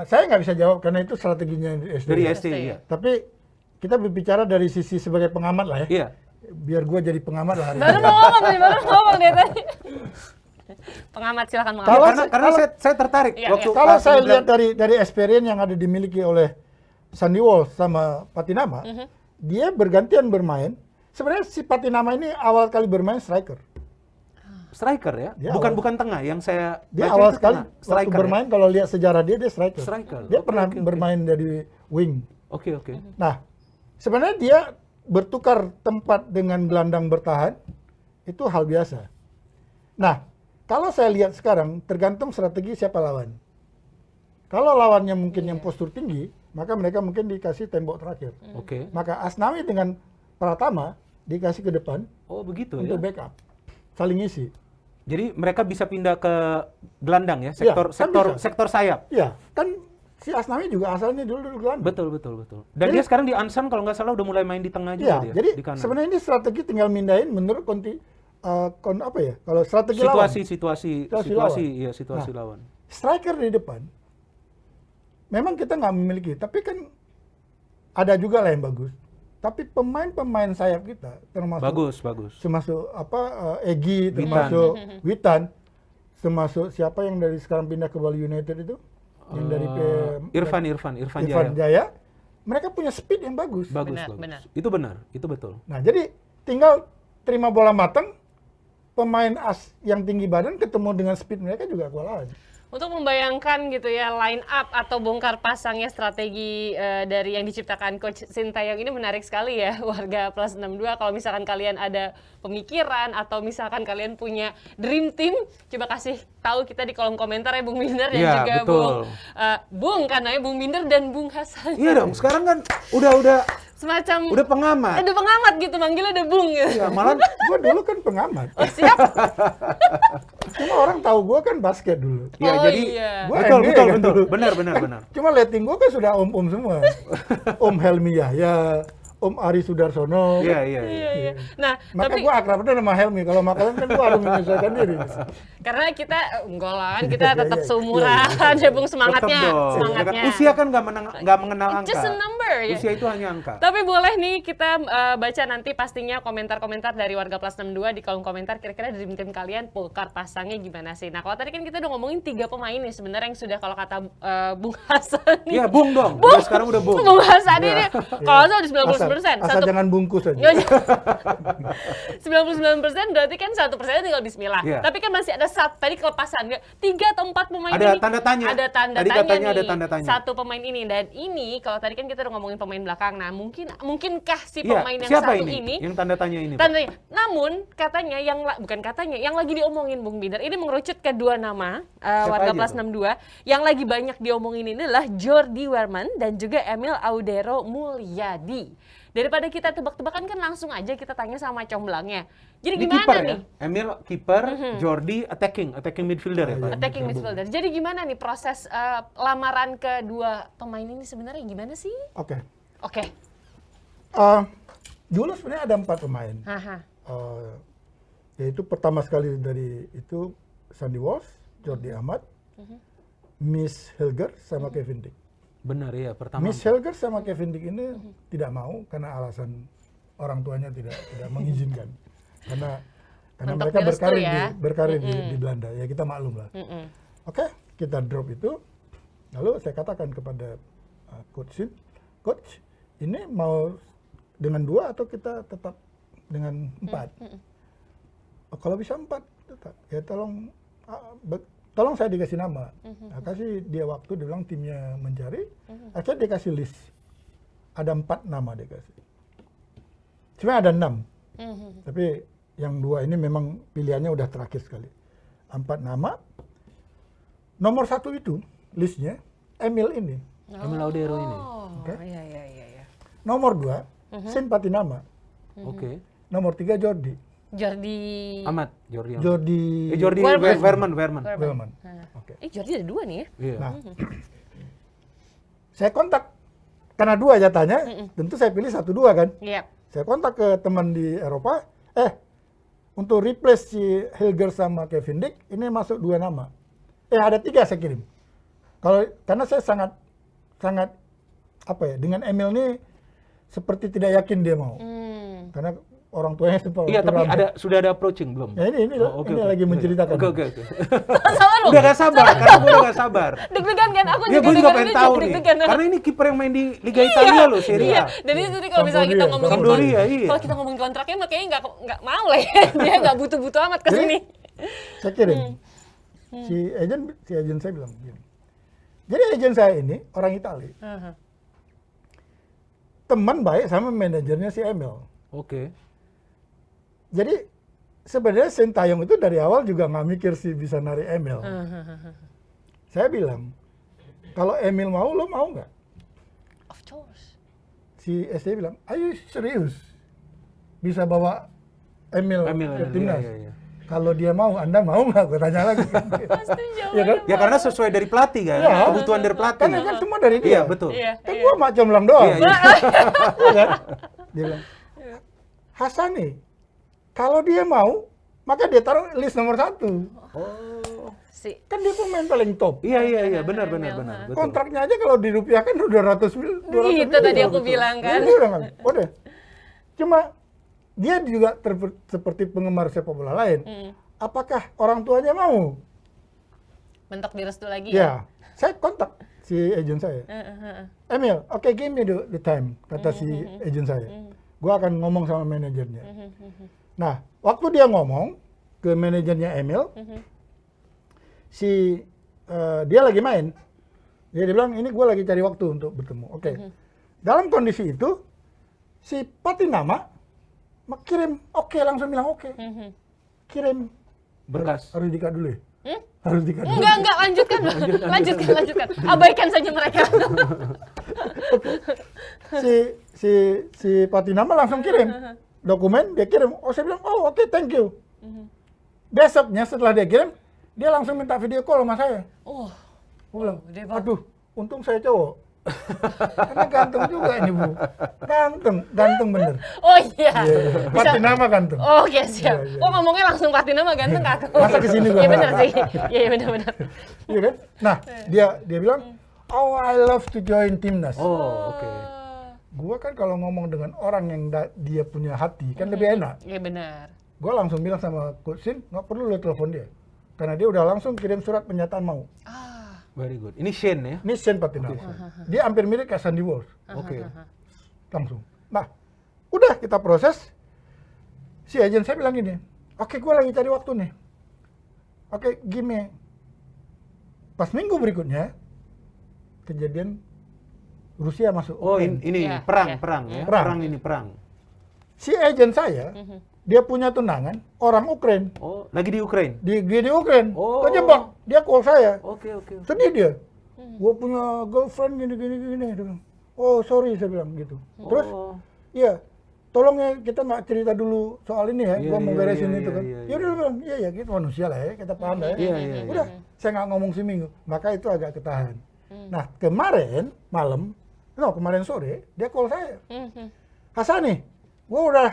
Speaker 2: saya nggak bisa jawab karena itu strateginya dari SDA.
Speaker 3: Dari STY ya.
Speaker 2: Tapi kita berbicara dari sisi sebagai pengamat lah ya.
Speaker 3: Iya.
Speaker 2: Biar gua jadi pengamat lah hari
Speaker 1: Baru
Speaker 2: ini.
Speaker 1: mau ngomong nih, baru mau ngomong deh tadi. Pengamat, silakan
Speaker 3: Ya,
Speaker 1: mengamat.
Speaker 3: karena saya tertarik
Speaker 1: Iya,
Speaker 3: waktu
Speaker 2: Kalau
Speaker 3: Pak
Speaker 2: saya
Speaker 3: Sandi
Speaker 2: lihat
Speaker 3: bilang-
Speaker 2: dari experience yang ada dimiliki oleh Sandy Walsh sama Patinama, dia bergantian bermain. Sebenarnya si Patinama ini awal kali bermain striker.
Speaker 3: striker ya,
Speaker 2: Dia
Speaker 3: bukan tengah yang saya
Speaker 2: Dia
Speaker 3: baca
Speaker 2: awal
Speaker 3: itu
Speaker 2: sekali
Speaker 3: tengah.
Speaker 2: waktu
Speaker 3: Striker ya?
Speaker 2: bermain, kalau lihat sejarah dia striker.
Speaker 3: Striker.
Speaker 2: Dia
Speaker 3: Oke,
Speaker 2: pernah
Speaker 3: oke, oke.
Speaker 2: bermain dari wing.
Speaker 3: Oke.
Speaker 2: Nah, sebenarnya dia bertukar tempat dengan gelandang bertahan itu hal biasa. Nah, kalau saya lihat sekarang tergantung strategi siapa lawan. Kalau lawannya mungkin yang postur tinggi, maka mereka mungkin dikasih tembok terakhir.
Speaker 3: Oke.
Speaker 2: Maka Asnawi dengan Pratama dikasih ke depan
Speaker 3: Oh begitu
Speaker 2: untuk
Speaker 3: ya.
Speaker 2: backup, saling isi.
Speaker 3: Jadi mereka bisa pindah ke gelandang ya,
Speaker 2: Iya, kan bisa.
Speaker 3: sektor sayap.
Speaker 2: Iya, kan si Asnawi juga asalnya dulu gelandang.
Speaker 3: Betul. Dan
Speaker 2: Jadi-
Speaker 3: dia sekarang di Ansan kalau nggak salah udah mulai main di tengah juga
Speaker 2: Iya,
Speaker 3: dia.
Speaker 2: jadi
Speaker 3: di kanan.
Speaker 2: sebenarnya ini strategi tinggal mindahin menurut apa ya? Kalau strategi
Speaker 3: situasi
Speaker 2: Nah.
Speaker 3: lawan.
Speaker 2: striker di depan, memang kita nggak memiliki, tapi kan ada juga lah yang bagus. Tapi pemain-pemain sayap kita, termasuk
Speaker 3: Bagus.
Speaker 2: termasuk Egy,
Speaker 3: Witan.
Speaker 2: termasuk Witan, termasuk siapa yang dari sekarang pindah ke Bali United itu, yang dari
Speaker 3: Irfan
Speaker 2: Irfan
Speaker 3: Jaya.
Speaker 2: Jaya, mereka punya speed yang bagus.
Speaker 3: Bagus.
Speaker 1: Benar.
Speaker 3: Itu benar, itu betul.
Speaker 2: Nah, jadi tinggal terima bola matang, pemain yang tinggi badan ketemu dengan speed mereka juga kewalahan.
Speaker 1: Untuk membayangkan gitu ya line up atau bongkar pasangnya strategi dari yang diciptakan Coach Sintayong ini menarik sekali ya warga Plus 62. Kalau misalkan kalian ada pemikiran atau misalkan kalian punya dream team, coba kasih tahu kita di kolom komentar ya Bung Binder dan
Speaker 3: Iya,
Speaker 1: juga
Speaker 3: betul.
Speaker 1: Bung kan namanya Bung Binder dan Bung Hasan.
Speaker 3: Iya dong, sekarang kan udah
Speaker 1: Semacam
Speaker 3: pengamat.
Speaker 1: ada pengamat gitu manggilnya udah Bung gitu.
Speaker 3: Ya, malah
Speaker 2: Gua dulu kan pengamat,
Speaker 1: Oh siap.
Speaker 2: cuma orang tahu gua kan basket dulu.
Speaker 3: ya
Speaker 1: Oh,
Speaker 3: jadi
Speaker 1: iya.
Speaker 2: Gua
Speaker 3: betul,
Speaker 2: NBA
Speaker 3: betul,
Speaker 2: kan
Speaker 3: betul.
Speaker 2: dulu.
Speaker 3: Benar.
Speaker 2: Cuma liatin gua kan sudah om-om semua. Om Helmi Yahya, Om Ari Sudarsono.
Speaker 3: Iya.
Speaker 1: Iya. Nah,
Speaker 2: Maka
Speaker 1: tapi
Speaker 2: gua akrabnya sama Helmi. Kalau makanan kan gua harus menyesuaikan diri.
Speaker 1: karena kita enggak lah kan kita
Speaker 2: Iya,
Speaker 1: tetap
Speaker 2: iya,
Speaker 1: seumuran ya Bung semangatnya.
Speaker 3: Tetep dong.
Speaker 1: Semangatnya.
Speaker 3: Usia kan nggak mengenal angka.
Speaker 1: Just a number ya.
Speaker 3: Usia itu hanya angka.
Speaker 1: Tapi boleh nih kita baca nanti pastinya komentar-komentar dari warga Plus 62 di kolom komentar kira-kira dream team kalian bongkar pasangnya gimana sih. Nah, kalau tadi kan kita udah ngomongin 3 pemain nih sebenarnya yang sudah kalau kata Bung Hasan nih.
Speaker 3: Iya, Bung dong. Udah sekarang udah Bung.
Speaker 1: Bung Hasan ini kalau nggak salah udah 90%.
Speaker 2: Asal jangan bungkus aja.
Speaker 1: 99% berarti kan 1% tinggal bismillah.
Speaker 3: Iya.
Speaker 1: Tapi kan masih ada tadi kelepasan nggak? 3 atau 4 pemain
Speaker 3: Ada
Speaker 1: ini.
Speaker 3: tanda tanya.
Speaker 1: Ada tanda
Speaker 3: Tadi
Speaker 1: tanya
Speaker 3: katanya
Speaker 1: nih.
Speaker 3: ada tanda tanya.
Speaker 1: Satu pemain ini dan ini kalau tadi kan kita udah ngomongin pemain belakang. Nah, mungkinkah si
Speaker 3: Iya,
Speaker 1: pemain yang
Speaker 3: siapa
Speaker 1: satu
Speaker 3: ini? Yang tanda tanya ini. Pak?
Speaker 1: tandanya. Namun katanya bukan katanya yang lagi diomongin Bung Binder ini mengerucut ke 2 nama warga
Speaker 3: aja
Speaker 1: Plus
Speaker 3: tuh?
Speaker 1: 62 yang lagi banyak diomongin ini adalah Jordi Werman dan juga Emil Audero Mulyadi. Daripada kita tebak-tebakan kan langsung aja kita tanya sama comblangnya. Jadi
Speaker 3: Ini
Speaker 1: gimana
Speaker 3: kiper
Speaker 1: nih?
Speaker 3: ya? Emil kiper, Jordi attacking midfielder ya, Pak.
Speaker 1: Attacking midfielder. Jadi gimana nih proses lamaran kedua pemain ini sebenarnya gimana sih?
Speaker 2: Oke.
Speaker 1: Oke.
Speaker 2: Dulu sebenarnya ada 4 pemain.
Speaker 1: Haha.
Speaker 2: Yaitu pertama sekali dari itu Sandy Walsh, Jordi Amat, Miss Hilger sama Kevin Dick.
Speaker 3: Benar ya, pertama.
Speaker 2: Miss Hilger sama Kevin Dick ini tidak mau karena alasan orang tuanya tidak mengizinkan. Karena
Speaker 1: Untuk
Speaker 2: mereka
Speaker 1: direstui
Speaker 2: berkarir
Speaker 1: ya.
Speaker 2: di Belanda. Ya kita maklum lah.
Speaker 1: Mm-mm.
Speaker 2: Oke, kita drop itu. Lalu saya katakan kepada Coach Shin, Coach, ini mau dengan 2 atau kita tetap dengan 4? Oh, kalau bisa 4 tetap. Ya tolong saya dikasih nama. Nah, kasih dia waktu, dia bilang timnya mencari. Akhirnya dia kasih list. Ada 4 nama dia kasih. Sebenarnya ada 6. Tapi yang 2 ini memang pilihannya udah terakhir sekali. 4 nama. Nomor 1 itu listnya Emil ini.
Speaker 3: Emil Audero ini.
Speaker 2: Oke.
Speaker 1: Iya.
Speaker 2: Nomor 2 Sen Patinama.
Speaker 3: Oke.
Speaker 2: Nomor 3 Jordi.
Speaker 1: Jordi
Speaker 3: Jordi.
Speaker 2: Jordi
Speaker 3: Werman.
Speaker 2: Werman. Oke.
Speaker 1: Jordi ada 2 nih ya.
Speaker 3: Iya.
Speaker 2: Nah, saya kontak karena 2 jatahnya, tentu saya pilih 1-2 kan.
Speaker 1: Iya.
Speaker 2: Saya kontak ke teman di Eropa, untuk replace si Hilger sama Kevin Dick, ini masuk 2 nama. Ada 3 saya kirim. Karena saya sangat dengan Emil ini seperti tidak yakin dia mau. Karena orang tuanya sempat.
Speaker 3: Iya, tapi sudah ada approaching belum?
Speaker 2: Ya ini
Speaker 3: Oke.
Speaker 2: lagi menceritakan.
Speaker 3: Oke.
Speaker 1: Sama lu.
Speaker 3: Udah gak sabar, karena gue udah gak sabar.
Speaker 1: Deg-degan kan? Aku
Speaker 3: Ya, gue juga pengen tahu nih.
Speaker 1: deg-degan.
Speaker 3: Karena ini kiper yang main di Liga Italia loh, Serie
Speaker 1: Iya,
Speaker 3: A.
Speaker 1: dan itu tadi kalau misalnya kita ngomongin
Speaker 3: Sampdoria, iya.
Speaker 1: kalau kita ngomongin kontraknya mah kayaknya nggak mau lah ya. Dia nggak butuh-butuh amat ke sini.
Speaker 2: Saya kirim. Si agen saya bilang begini. Jadi agen saya ini orang Itali. Teman baik sama manajernya si Emil.
Speaker 3: Oke.
Speaker 2: Jadi sebenarnya Sintayong itu dari awal juga nggak mikir sih bisa narik Emil. Saya bilang, kalau Emil mau, lo mau nggak?
Speaker 1: Of course.
Speaker 2: Si SC bilang, ayo serius. Bisa bawa Emil ke timnas.
Speaker 3: Iya.
Speaker 2: Kalau dia mau, Anda mau nggak? Gue tanya lagi.
Speaker 1: Pasti
Speaker 2: Iya kan?
Speaker 3: Ya karena sesuai dari pelatih kan,
Speaker 2: Iya.
Speaker 3: kebutuhan dari pelatih.
Speaker 2: Kan ini kan semua dari dia.
Speaker 3: Iya, betul.
Speaker 1: Iya.
Speaker 2: Kan gua macam lang doang.
Speaker 3: Iya.
Speaker 2: Iya kan? Dia bilang, Hassani, kalau dia mau, maka dia taruh list nomor 1.
Speaker 3: Oh.
Speaker 2: Kan dia pemain paling top.
Speaker 3: Iya, benar. Betul.
Speaker 2: Kontraknya aja kalau dirupiahkan udah 200
Speaker 1: Itu tadi aku bilang kan.
Speaker 2: Dia udah nggak- udah. Cuma dia juga seperti penggemar sepak bola lain. Apakah orang tuanya mau?
Speaker 1: Mentok direstu lagi
Speaker 2: Ya, saya kontak si agent saya. Emil, oke, give me the time, kata si agent saya. Gua akan ngomong sama manajernya. Nah, waktu dia ngomong ke manajernya Emil, dia lagi main. Dia bilang, ini gue lagi cari waktu untuk bertemu. Oke. Dalam kondisi itu, si Patinama kirim, langsung bilang oke. Kirim.
Speaker 3: Berkas.
Speaker 2: Harus dikat dulu ya? Harus dikat dulu.
Speaker 1: Enggak, lanjutkan. Abaikan saja mereka.
Speaker 2: Si Patinama langsung kirim dokumen, dia kirim. Oh, saya bilang, oh oke, thank you. Besoknya setelah dia kirim, dia langsung minta video call sama saya.
Speaker 1: Oh,
Speaker 2: Gue bilang,
Speaker 1: dia bang.
Speaker 2: aduh, untung saya cowok. Karena ganteng juga ini, Bu. Ganteng bener.
Speaker 1: Oh iya.
Speaker 2: Patinama ganteng.
Speaker 1: Oke, siap.
Speaker 2: Iya.
Speaker 1: Kok ngomongnya langsung Patinama ganteng ke aku?
Speaker 2: Masa kesini gua
Speaker 1: Iya benar
Speaker 2: nggak?
Speaker 1: sih. Iya benar.
Speaker 2: Iya kan? Nah, dia bilang, oh I love to join timnas.
Speaker 3: Oh, oke.
Speaker 2: Gua kan kalau ngomong dengan orang yang dia punya hati, kan lebih enak.
Speaker 1: Iya benar.
Speaker 2: Gua langsung bilang sama Coach Sin, nggak perlu lo telepon dia. Karena dia udah langsung kirim surat pernyataan mau.
Speaker 3: Very good. Ini Shane ya?
Speaker 2: Ini Shane Patinama. Dia hampir mirip kayak Sandy Walsh.
Speaker 3: Oke.
Speaker 2: Langsung. Nah, udah kita proses. Si agen saya bilang gini, oke, gue lagi cari waktu nih. Oke, gini. Pas minggu berikutnya, kejadian Rusia masuk.
Speaker 3: Oh,
Speaker 2: Ukraine.
Speaker 3: ini
Speaker 1: Iya,
Speaker 3: perang
Speaker 1: iya.
Speaker 3: ya.
Speaker 2: Perang.
Speaker 3: Perang.
Speaker 2: Si agen saya, dia punya tunangan orang Ukraine.
Speaker 3: Oh, lagi di Ukraine.
Speaker 2: Di Ukraine.
Speaker 3: Oh.
Speaker 2: Kejebak. Dia call saya.
Speaker 3: Oke.
Speaker 2: Sedih dia. Gue punya girlfriend gini. Dia bilang, oh sorry, saya bilang gitu. Terus, iya, tolong ya kita nggak cerita dulu soal ini ya.
Speaker 3: Iya,
Speaker 2: Gue mau
Speaker 3: iya,
Speaker 2: beresin
Speaker 3: iya,
Speaker 2: itu kan.
Speaker 3: iya,
Speaker 2: Ya udah dia bilang, iya kita manusia lah ya, kita paham lah ya.
Speaker 3: Iya.
Speaker 2: Udah, saya nggak ngomong seminggu. Maka itu agak ketahan. Nah kemarin sore dia call saya. Hassani, gue udah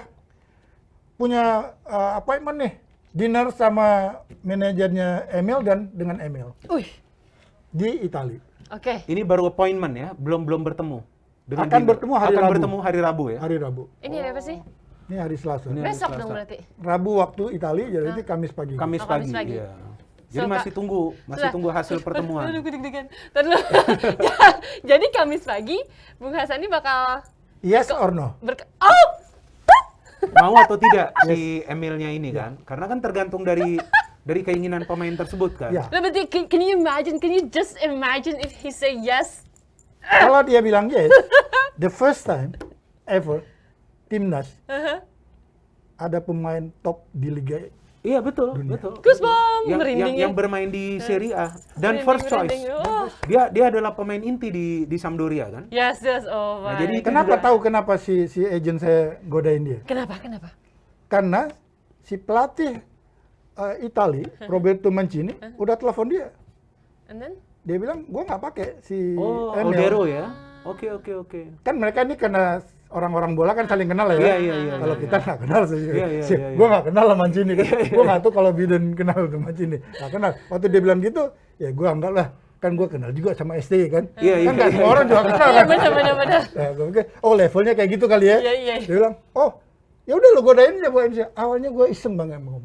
Speaker 2: punya appointment nih, dinner sama manajernya Emil dan dengan Emil
Speaker 1: Wih,
Speaker 2: di Italia.
Speaker 1: oke.
Speaker 3: Ini baru appointment ya, belum bertemu.
Speaker 2: Akan
Speaker 3: dinner.
Speaker 2: bertemu hari
Speaker 3: Akan
Speaker 2: Rabu.
Speaker 3: bertemu hari Rabu ya.
Speaker 2: Hari Rabu.
Speaker 1: Ini apa sih?
Speaker 2: Ini hari Selasa.
Speaker 3: Ini hari
Speaker 1: Besok
Speaker 3: Selasa.
Speaker 1: dong berarti.
Speaker 2: Rabu waktu Italia, jadi nanti Kamis pagi.
Speaker 3: Kamis
Speaker 1: Oh, Kamis
Speaker 3: pagi.
Speaker 1: pagi.
Speaker 3: Iya. Jadi
Speaker 1: So,
Speaker 3: masih tunggu hasil pertemuan.
Speaker 1: Aduh, deg-degan. Ntar dulu. Jadi Kamis pagi, Bung Hassani bakal
Speaker 2: Yes or no?
Speaker 1: Oh!
Speaker 3: Mau atau tidak si Emilnya ini kan? Karena kan tergantung dari keinginan pemain tersebut kan.
Speaker 2: Ya.
Speaker 1: Nah, berarti can you imagine? Can you just imagine if he say yes?
Speaker 2: Kalau dia bilang yes, the first time ever timnas ada pemain top di Liga.
Speaker 3: Iya betul.
Speaker 1: Goosebumps,
Speaker 3: Yang
Speaker 1: merinding ya.
Speaker 3: bermain di Serie A dan
Speaker 1: Merinding,
Speaker 3: first choice.
Speaker 1: merinding. Oh.
Speaker 3: Dia adalah pemain inti di Sampdoria kan?
Speaker 1: Yes. Oh
Speaker 3: Nah,
Speaker 1: my.
Speaker 3: jadi itu
Speaker 2: Kenapa
Speaker 3: juga-
Speaker 2: tahu kenapa si agent saya godain dia?
Speaker 1: Kenapa?
Speaker 2: Karena si pelatih Itali, Roberto Mancini, udah telepon dia.
Speaker 1: And then?
Speaker 2: Dia bilang, gua nggak pakai si
Speaker 3: Oh,
Speaker 2: Emil.
Speaker 3: Aldero ya. Oke.
Speaker 2: Kan mereka ini karena orang-orang bola kan saling kenal ya.
Speaker 3: Iya.
Speaker 2: Kalau kita nggak kenal sih.
Speaker 3: Iya.
Speaker 2: Gue nggak kenal sama Mancini kan. Gue nggak tahu kalau Biden kenal sama Mancini. Nggak kenal. Waktu dia bilang gitu, ya gue anggap lah kan gue kenal juga sama STY kan.
Speaker 3: Iya,
Speaker 2: Kan
Speaker 3: iya,
Speaker 2: nggak
Speaker 3: iya.
Speaker 2: semua orang juga kenal
Speaker 1: Iya
Speaker 2: kan.
Speaker 1: benar.
Speaker 2: Nah, gue pikir, oh levelnya kayak gitu kali ya.
Speaker 1: Iya, iya.
Speaker 2: Dia bilang, oh ya udah lo godain aja Bu MC. Awalnya gue iseng banget ngomong.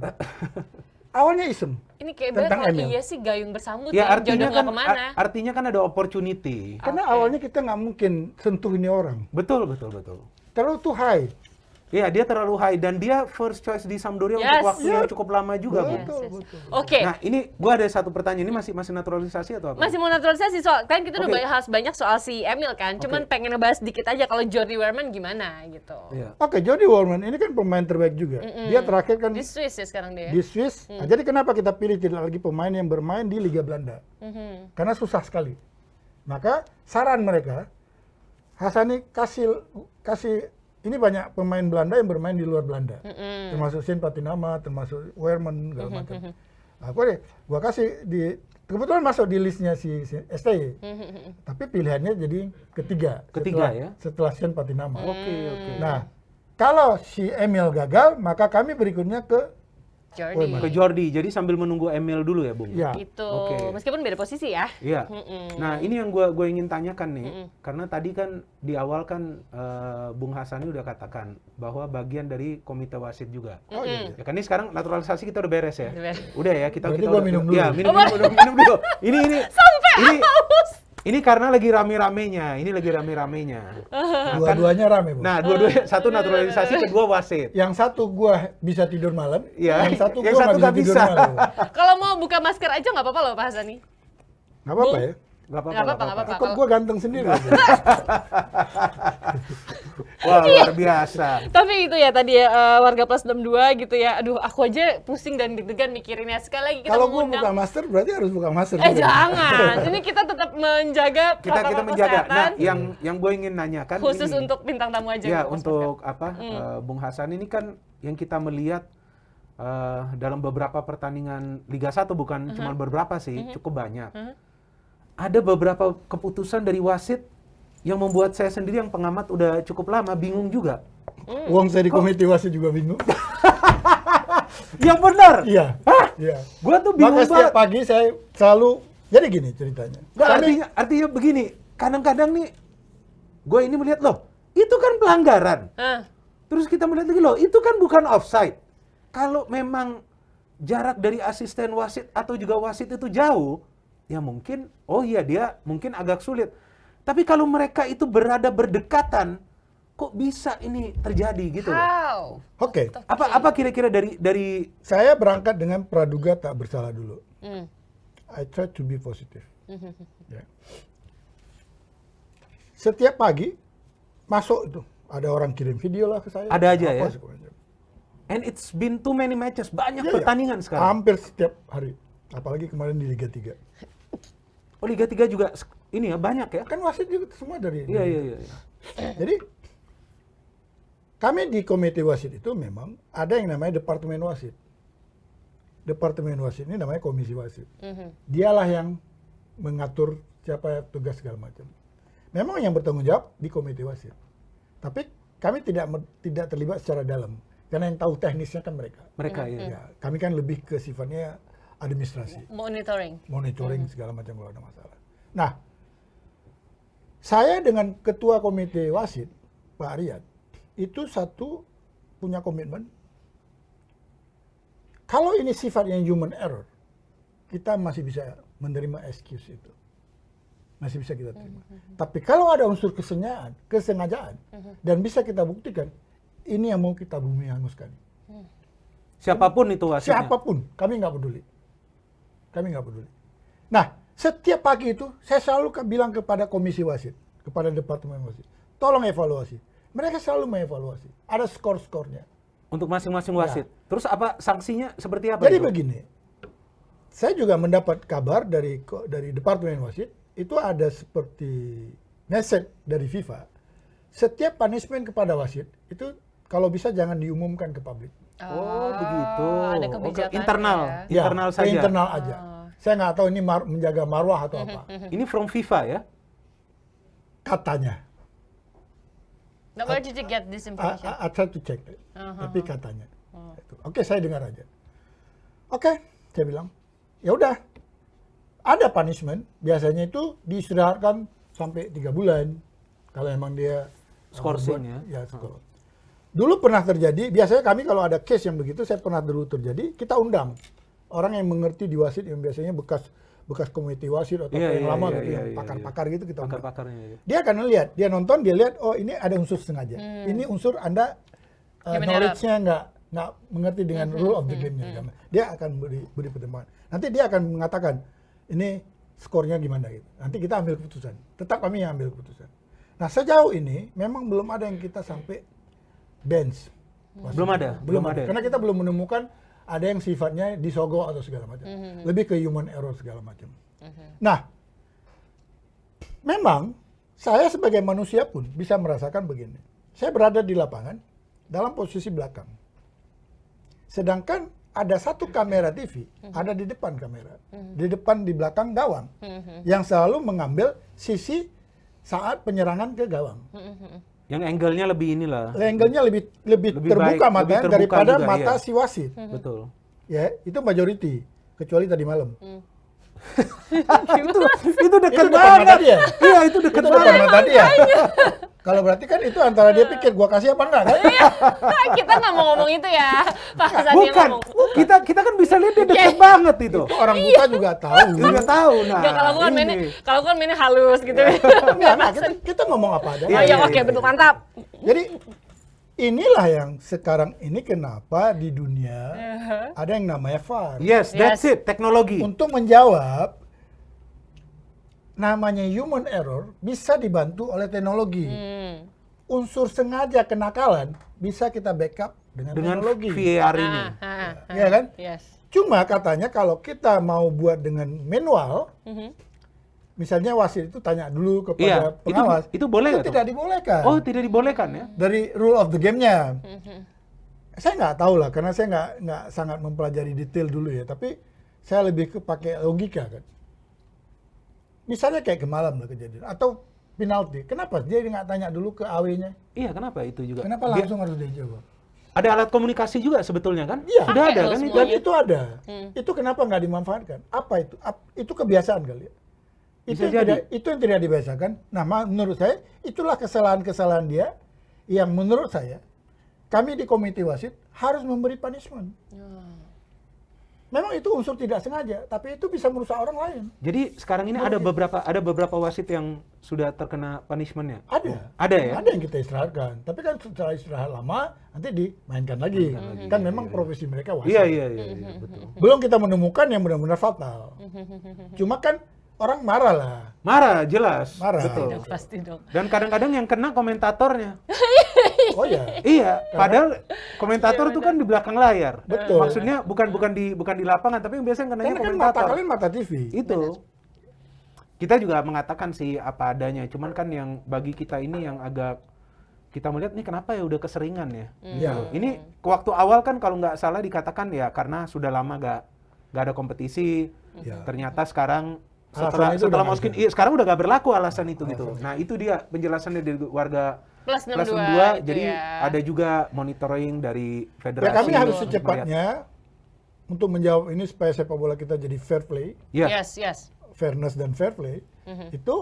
Speaker 2: Awalnya iseng.
Speaker 1: Ini kayak
Speaker 2: Tentang
Speaker 1: berat
Speaker 2: email.
Speaker 1: iya sih gayung bersambut
Speaker 3: Ya
Speaker 1: ya,
Speaker 3: artinya
Speaker 1: jodoh
Speaker 3: kan
Speaker 1: nggak kemana.
Speaker 3: artinya kan ada opportunity.
Speaker 2: Karena
Speaker 1: Oke.
Speaker 2: awalnya kita nggak mungkin sentuh ini orang.
Speaker 3: Betul.
Speaker 2: Terlalu too high.
Speaker 3: Iya, dia terlalu high dan dia first choice di Sampdoria
Speaker 1: Yes.
Speaker 3: untuk waktu yang cukup lama juga, Bu.
Speaker 2: Betul,
Speaker 1: Yes.
Speaker 2: betul.
Speaker 1: Oke.
Speaker 3: Nah, ini gua ada satu pertanyaan. Ini masih naturalisasi atau apa?
Speaker 1: Masih mau naturalisasi soal kan kita udah
Speaker 3: Oke.
Speaker 1: bahas banyak soal si Emil kan. Cuman pengen ngebahas dikit aja kalau Jordi Wehrman gimana gitu.
Speaker 3: Iya.
Speaker 2: Oke, Jody Warman ini kan pemain terbaik juga. Dia terakhir kan
Speaker 1: Di Swiss ya sekarang dia.
Speaker 2: di Swiss. Nah, jadi kenapa kita pilih tidak lagi pemain yang bermain di Liga Belanda?
Speaker 1: Mhm.
Speaker 2: Karena susah sekali. Maka saran mereka, Hassani kasih ini banyak pemain Belanda yang bermain di luar Belanda, termasuk Sint Patinama, termasuk Wehrman segala macam. Nah, gua kasih kebetulan masuk di listnya si STY, tapi pilihannya jadi ketiga
Speaker 3: Ketiga, ya?
Speaker 2: setelah Sint Patinama.
Speaker 3: Oke.
Speaker 2: Nah, kalau si Emil gagal, maka kami berikutnya ke
Speaker 1: Jordi.
Speaker 3: Ke Jordi. Jadi sambil menunggu Emil dulu ya, Bung?
Speaker 2: ya.
Speaker 1: Gitu.
Speaker 3: Oke.
Speaker 1: Meskipun beda posisi ya.
Speaker 3: Iya. Nah, ini yang gue ingin tanyakan nih, karena tadi kan di awal kan Bung Hassani udah katakan bahwa bagian dari komite wasit juga.
Speaker 2: Oh iya.
Speaker 3: Ya kan ini sekarang naturalisasi kita udah beres ya.
Speaker 1: Udah beres.
Speaker 3: Udah ya, kita
Speaker 2: Berarti
Speaker 3: kita
Speaker 2: gua
Speaker 3: udah-
Speaker 2: minum dulu.
Speaker 3: Ya, minum dulu. Ini karena lagi rame-ramenya. Ini lagi rame-ramenya.
Speaker 2: Dua-duanya rame, Bu.
Speaker 3: Nah, dua-duanya satu naturalisasi, kedua wasit.
Speaker 2: Yang satu gua bisa tidur malam,
Speaker 3: Iya.
Speaker 2: yang satu
Speaker 3: Yang
Speaker 2: gua
Speaker 3: satu
Speaker 2: nggak
Speaker 3: nggak
Speaker 2: bisa tidur
Speaker 3: bisa.
Speaker 2: malam.
Speaker 1: Kalau mau buka masker aja nggak apa-apa loh Pak Hassani.
Speaker 2: Nggak apa-apa
Speaker 1: Bung.
Speaker 2: ya.
Speaker 3: Nggak
Speaker 1: Nggak apa-apa.
Speaker 2: Kok gua ganteng sendiri.
Speaker 3: Wah, luar biasa.
Speaker 1: Tapi itu ya tadi ya warga plus 62 gitu ya. Aduh, aku aja pusing dan deg-degan mikirinnya. Sekali lagi kita
Speaker 2: Kalau gua
Speaker 1: mengundang.
Speaker 2: buka master berarti harus buka master. juga.
Speaker 1: Jangan. Ini kita tetap menjaga
Speaker 3: Kita
Speaker 1: protokol
Speaker 3: menjaga. Nah,
Speaker 1: kesehatan.
Speaker 3: yang gue ingin nanyakan
Speaker 1: Khusus
Speaker 3: ini.
Speaker 1: untuk bintang tamu aja.
Speaker 3: Ya,
Speaker 1: nggak usah
Speaker 3: untuk apa Bung Hasan ini kan yang kita melihat dalam beberapa pertandingan Liga 1 bukan cuma beberapa sih, cukup banyak. Ada beberapa keputusan dari wasit yang membuat saya sendiri yang pengamat udah cukup lama bingung juga.
Speaker 2: Uang saya di komite wasit juga bingung.
Speaker 3: Yang benar.
Speaker 2: Iya.
Speaker 3: Hah?
Speaker 2: Iya.
Speaker 3: Gua tuh bingung
Speaker 2: Maka setiap
Speaker 3: banget.
Speaker 2: pagi saya selalu jadi gini ceritanya.
Speaker 3: Nggak, artinya begini, kadang-kadang nih gue ini melihat loh, itu kan pelanggaran.
Speaker 1: Hah.
Speaker 3: Terus kita melihat lagi loh, itu kan bukan offside. Kalau memang jarak dari asisten wasit atau juga wasit itu jauh, ya mungkin, oh iya dia mungkin agak sulit. Tapi kalau mereka itu berada berdekatan, kok bisa ini terjadi gitu loh.
Speaker 1: How?
Speaker 2: Oke.
Speaker 3: Apa kira-kira dari
Speaker 2: Saya berangkat dengan praduga tak bersalah dulu.
Speaker 1: Hmm.
Speaker 2: I try to be positive. Ya. Setiap pagi masuk itu ada orang kirim video lah ke saya.
Speaker 3: Ada aja ya?
Speaker 2: segala macam.
Speaker 3: and it's been too many matches, banyak
Speaker 2: Iya, iya.
Speaker 3: pertandingan sekarang.
Speaker 2: Hampir setiap hari. Apalagi kemarin di Liga 3.
Speaker 3: Oh, Liga 3 juga ini ya banyak ya.
Speaker 2: Kan wasit juga semua dari.
Speaker 3: Iya.
Speaker 2: Jadi kami di komite wasit itu memang ada yang namanya departemen wasit. Departemen wasit ini namanya komisi wasit. Dialah yang mengatur siapa tugas segala macam. Memang yang bertanggung jawab di komite wasit. Tapi kami tidak terlibat secara dalam. Karena yang tahu teknisnya kan mereka.
Speaker 3: Mereka ya.
Speaker 2: Ya, kami kan lebih ke sifatnya administrasi. Monitoring segala macam kalau ada masalah. Nah, saya dengan ketua komite wasit, Pak Riyad, itu satu punya komitmen. Kalau ini sifatnya human error, kita masih bisa menerima excuse itu. Masih bisa kita terima. Tapi kalau ada unsur kesengajaan, dan bisa kita buktikan, ini yang mau kita bumi hanguskan.
Speaker 3: Siapapun itu wasitnya.
Speaker 2: Siapapun, kami nggak peduli. Kami nggak peduli. Nah, setiap pagi itu saya selalu bilang kepada komisi wasit, kepada departemen wasit, tolong evaluasi. Mereka selalu mengevaluasi. Ada skor-skornya.
Speaker 3: Untuk masing-masing wasit. Terus apa sanksinya seperti apa?
Speaker 2: Jadi
Speaker 3: itu?
Speaker 2: begini, saya juga mendapat kabar dari departemen wasit, itu ada seperti message dari FIFA. Setiap punishment kepada wasit itu kalau bisa jangan diumumkan ke publik.
Speaker 3: Oh, begitu.
Speaker 1: Ada
Speaker 3: Oke,
Speaker 1: kebijakan
Speaker 3: internal.
Speaker 1: ya.
Speaker 3: Internal
Speaker 2: ke
Speaker 3: saja.
Speaker 2: internal aja. Saya nggak tahu ini menjaga marwah atau apa.
Speaker 3: Ini from FIFA ya?
Speaker 2: Katanya.
Speaker 1: Now, where did you get this information?
Speaker 2: I try to check, tapi katanya. Oke, saya dengar aja. Oke, saya bilang, ya udah. ada punishment, biasanya itu diistirahatkan sampai 3 bulan. Kalau emang dia
Speaker 3: Skorsing
Speaker 2: ya skor. Dulu pernah terjadi, biasanya kami kalau ada case yang begitu, saya pernah dulu terjadi, kita undang orang yang mengerti di wasit yang biasanya bekas komite wasit atau yang lama gitu, yang pakar-pakar gitu kita undang.
Speaker 3: Pakar-pakarnya.
Speaker 2: Dia akan lihat, dia nonton, dia lihat, oh ini ada unsur sengaja. Ini unsur Anda knowledge-nya nggak mengerti dengan rule of the game-nya. Dia akan beri pertimbangan. Nanti dia akan mengatakan, ini skornya gimana gitu. Nanti kita ambil keputusan. Tetap kami yang ambil keputusan. Nah sejauh ini memang belum ada yang kita sampai bench.
Speaker 3: Belum ada.
Speaker 2: Karena kita belum menemukan ada yang sifatnya disogok atau segala macam. Lebih ke human error segala macam. Nah, memang saya sebagai manusia pun bisa merasakan begini. Saya berada di lapangan dalam posisi belakang. Sedangkan ada satu kamera TV, ada di depan kamera. Di belakang gawang. Yang selalu mengambil sisi saat penyerangan ke gawang.
Speaker 3: Yang angle-nya lebih inilah.
Speaker 2: Angle-nya lebih terbuka
Speaker 3: baik,
Speaker 2: matanya
Speaker 3: terbuka
Speaker 2: daripada
Speaker 3: juga,
Speaker 2: mata
Speaker 3: iya.
Speaker 2: si wasit.
Speaker 3: Betul.
Speaker 2: Ya, itu majority. Kecuali tadi malam.
Speaker 3: Itu dekat
Speaker 2: Itu depan mata
Speaker 3: banget.
Speaker 2: dia.
Speaker 3: Iya, itu dekat
Speaker 2: Itu depan
Speaker 3: banget.
Speaker 2: mata dia. Kalau berarti kan itu antara dia pikir gua kasih apa enggak kan?
Speaker 1: Kita nggak mau ngomong itu ya. Pak Hasan yang
Speaker 3: Bukan.
Speaker 1: ngomong.
Speaker 3: Kita kan bisa lihat dia dekat banget itu.
Speaker 2: Itu orang buta juga tahu.
Speaker 3: Udah tahu. Nah,
Speaker 1: Nggak, kalau kan mainnya halus gitu.
Speaker 2: Enggak, kita ngomong apa adanya.
Speaker 1: Oh iya, oke, betul, mantap.
Speaker 2: Jadi inilah yang sekarang ini kenapa di dunia ada yang namanya VAR.
Speaker 3: Yes, that's it, teknologi.
Speaker 2: Untuk menjawab namanya human error bisa dibantu oleh teknologi. Unsur sengaja kenakalan bisa kita backup dengan teknologi.
Speaker 3: VAR ini.
Speaker 2: Ya kan?
Speaker 1: Yes.
Speaker 2: Cuma katanya kalau kita mau buat dengan manual, misalnya wasit itu tanya dulu kepada
Speaker 3: Iya,
Speaker 2: pengawas.
Speaker 3: itu boleh nggak tuh?
Speaker 2: tidak dibolehkan.
Speaker 3: Oh, tidak dibolehkan ya?
Speaker 2: Dari rule of the game-nya. Saya nggak tahu lah, karena saya nggak sangat mempelajari detail dulu ya. Tapi saya lebih ke pakai logika kan. Misalnya kayak kemarin lah kejadian. Atau penalti. Kenapa dia nggak tanya dulu ke AW-nya?
Speaker 3: Iya, kenapa itu juga?
Speaker 2: Kenapa langsung harus dijawab?
Speaker 3: Ada alat komunikasi juga sebetulnya kan?
Speaker 2: Iya.
Speaker 3: Sudah ada
Speaker 1: Pakai
Speaker 3: kan
Speaker 1: loh
Speaker 3: itu?
Speaker 2: Dan itu ada. Itu kenapa nggak dimanfaatkan? Apa itu? Itu kebiasaan kali ya.
Speaker 3: Bisa jadi.
Speaker 2: Itu yang tidak dibiasakan. Nah, menurut saya itulah kesalahan-kesalahan dia yang menurut saya kami di komite wasit harus memberi punishment. Memang itu unsur tidak sengaja, tapi itu bisa merusak orang lain.
Speaker 3: Jadi sekarang ini ada beberapa wasit yang sudah terkena punishment-nya.
Speaker 2: Ada.
Speaker 3: Ada ya?
Speaker 2: Ada yang kita istirahatkan. Tapi kan setelah istirahat lama nanti dimainkan lagi. Kan memang profesi mereka wasit.
Speaker 3: Iya, betul.
Speaker 2: Belum kita menemukan yang benar-benar fatal. Cuma kan orang marah lah.
Speaker 3: Marah, jelas.
Speaker 2: Marah.
Speaker 3: Betul.
Speaker 1: Pasti dong.
Speaker 3: Dan kadang-kadang yang kena komentatornya.
Speaker 2: Oh ya.
Speaker 3: Iya, padahal komentator itu kan di belakang layar.
Speaker 2: Betul.
Speaker 3: Maksudnya bukan di lapangan, tapi yang biasanya kenanya
Speaker 2: Karena kan mata
Speaker 3: komentator.
Speaker 2: kalian mata TV.
Speaker 3: Itu. Kita juga mengatakan sih apa adanya, cuman kan yang bagi kita ini yang agak kita melihat nih kenapa ya udah keseringan ya.
Speaker 2: Iya.
Speaker 3: Ini waktu awal kan kalau nggak salah dikatakan ya karena sudah lama nggak ada kompetisi.
Speaker 2: Iya.
Speaker 3: Ternyata sekarang
Speaker 2: Alasan itu
Speaker 3: setelah
Speaker 2: udah
Speaker 3: masukin,
Speaker 2: nggak
Speaker 3: iya, sekarang udah nggak berlaku alasan itu gitu. Nah itu dia penjelasannya dari warga
Speaker 1: Plus
Speaker 3: Plus
Speaker 1: 62
Speaker 3: 62, jadi
Speaker 1: ya.
Speaker 3: ada juga monitoring dari federasi.
Speaker 2: Ya kami harus
Speaker 3: untuk
Speaker 2: secepatnya untuk menjawab ini supaya sepak bola kita jadi fair play,
Speaker 3: melihat. Ya,
Speaker 1: Yes.
Speaker 2: fairness dan fair play, itu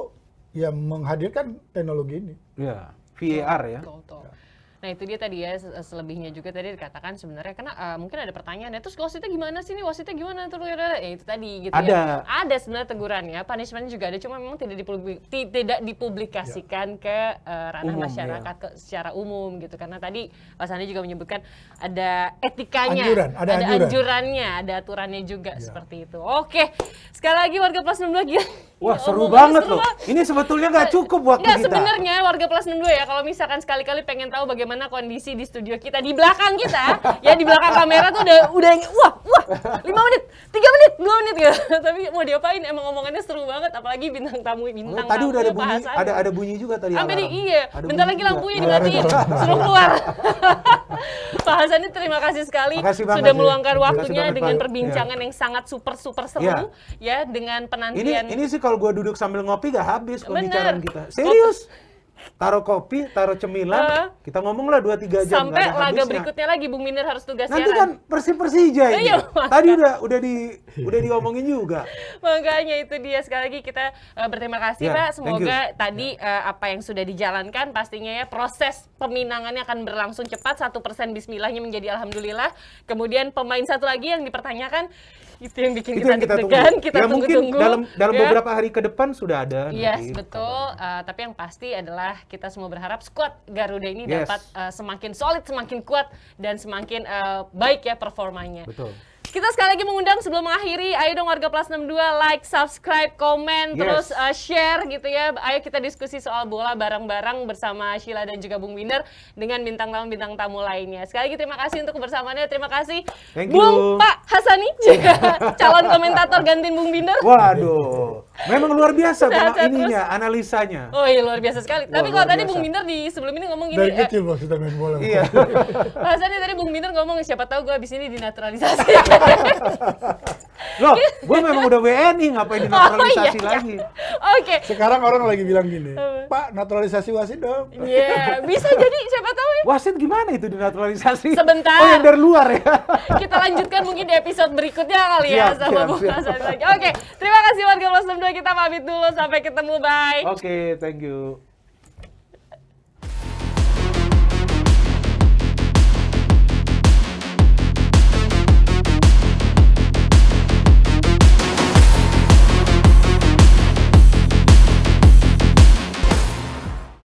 Speaker 2: ya menghadirkan teknologi ini.
Speaker 3: ya, VAR ya.
Speaker 1: Betul. Nah itu dia tadi ya, selebihnya juga tadi dikatakan sebenarnya karena mungkin ada pertanyaan ya, terus wasitnya gimana sih nih, wasitnya gimana terus ya itu tadi gitu ya. Ada sebenarnya tegurannya, punishmentnya juga ada, cuma memang tidak dipublikasikan ke ranah
Speaker 3: Umum,
Speaker 1: masyarakat
Speaker 3: ya.
Speaker 1: secara umum gitu, karena tadi Pak Sandi juga menyebutkan ada etikanya,
Speaker 2: Anjuran, ada anjuran.
Speaker 1: anjurannya, ada aturannya juga seperti itu. Oke, sekali lagi warga Plus 62 gila.
Speaker 3: Wah seru
Speaker 1: Omongannya
Speaker 3: banget
Speaker 1: seru
Speaker 3: loh.
Speaker 1: banget.
Speaker 3: Ini sebetulnya nggak cukup waktu
Speaker 1: Nggak,
Speaker 3: kita.
Speaker 1: sebenarnya warga Plus 62 ya, kalau misalkan sekali-kali pengen tahu bagaimana kondisi di studio kita di belakang kita, ya di belakang kamera tuh udah yang wah 5 menit, 3 menit, 2 menit gitu. Tapi mau diapain, emang omongannya seru banget, apalagi bintang tamu
Speaker 3: Tadi udah ada
Speaker 1: Pak
Speaker 3: bunyi,
Speaker 1: Hasan.
Speaker 3: ada bunyi juga tadi.
Speaker 1: Sampai
Speaker 3: alarm.
Speaker 1: iya,
Speaker 3: Ada
Speaker 1: bentar
Speaker 3: bunyi
Speaker 1: lagi
Speaker 3: juga.
Speaker 1: lampunya dimatiin, suruh keluar. Pak Hasan ini terima kasih sekali
Speaker 3: Makasih banget
Speaker 1: sudah
Speaker 3: sih.
Speaker 1: meluangkan
Speaker 3: Makasih
Speaker 1: waktunya
Speaker 3: banget,
Speaker 1: dengan
Speaker 3: Pak.
Speaker 1: perbincangan yang sangat super seru
Speaker 3: Iya.
Speaker 1: ya, dengan penantian.
Speaker 3: Ini sih kalau gua duduk sambil ngopi gak habis
Speaker 1: Bener.
Speaker 3: pembicaraan kita. Serius? taruh kopi, taruh cemilan, kita ngomong lah 2-3 jam.
Speaker 1: Sampai
Speaker 3: nggak ada
Speaker 1: laga
Speaker 3: habisnya.
Speaker 1: berikutnya lagi Bung Minder harus tugas
Speaker 3: Nanti
Speaker 1: siaran.
Speaker 3: kan Persija ini.
Speaker 1: Iya,
Speaker 3: Tadi udah diomongin juga.
Speaker 1: Makanya itu dia, sekali lagi kita berterima kasih
Speaker 3: Ya,
Speaker 1: Pak.
Speaker 3: thank you.
Speaker 1: Semoga tadi apa yang sudah dijalankan pastinya ya proses peminangannya akan berlangsung cepat. 1% bismillahnya menjadi alhamdulillah. Kemudian pemain satu lagi yang dipertanyakan itu yang bikin
Speaker 3: Itu
Speaker 1: kita
Speaker 3: yang kita
Speaker 1: deg-degan,
Speaker 3: tunggu.
Speaker 1: kita
Speaker 3: Ya mungkin
Speaker 1: tunggu-tunggu.
Speaker 3: dalam
Speaker 1: ya.
Speaker 3: beberapa hari ke depan sudah ada.
Speaker 1: Yes,
Speaker 3: nanti
Speaker 1: betul.
Speaker 3: kabarnya.
Speaker 1: Tapi yang pasti adalah kita semua berharap skuad Garuda ini
Speaker 3: Yes.
Speaker 1: dapat semakin solid, semakin kuat, dan semakin baik ya performanya.
Speaker 3: Betul.
Speaker 1: Kita sekali lagi mengundang sebelum mengakhiri, ayo dong warga Plus 62 like, subscribe, komen,
Speaker 3: Yes.
Speaker 1: terus share gitu ya. Ayo kita diskusi soal bola bareng-bareng bersama Sheila dan juga Bung Binder dengan bintang tamu lainnya. Sekali lagi terima kasih untuk kebersamaannya. Terima kasih
Speaker 3: Thank
Speaker 1: Bung
Speaker 3: you.
Speaker 1: Pak Hasani, calon komentator gantiin Bung Binder.
Speaker 3: Waduh, memang luar biasa
Speaker 1: Sehat-sehat
Speaker 3: ininya, analisanya.
Speaker 1: Oh iya luar biasa sekali. Tapi kalau
Speaker 3: luar
Speaker 1: tadi
Speaker 3: biasa.
Speaker 1: Bung Binder di sebelum ini ngomong
Speaker 2: Dari
Speaker 1: gini,
Speaker 2: kecil bos kita main bola.
Speaker 3: Iya.
Speaker 1: Pak Hasani tadi Bung Binder ngomong siapa tahu gue abis ini dinaturalisasi.
Speaker 3: Loh, gue memang udah WNI, ngapain dinaturalisasi
Speaker 1: iya.
Speaker 3: lagi?
Speaker 1: Oke.
Speaker 2: Sekarang orang lagi bilang gini, Pak naturalisasi wasit dong.
Speaker 1: Iya, bisa jadi siapa tahu ya.
Speaker 3: Wasit gimana itu dinaturalisasi?
Speaker 1: Sebentar.
Speaker 3: Oh, yang dari luar ya?
Speaker 1: Kita lanjutkan mungkin di episode berikutnya kali ya
Speaker 3: Siap,
Speaker 1: sama
Speaker 3: siap,
Speaker 1: Bung
Speaker 3: siap.
Speaker 1: Hasani lagi. Oke, terima kasih warga Plus 62, kita pamit dulu, sampai ketemu, bye.
Speaker 3: Oke, thank you.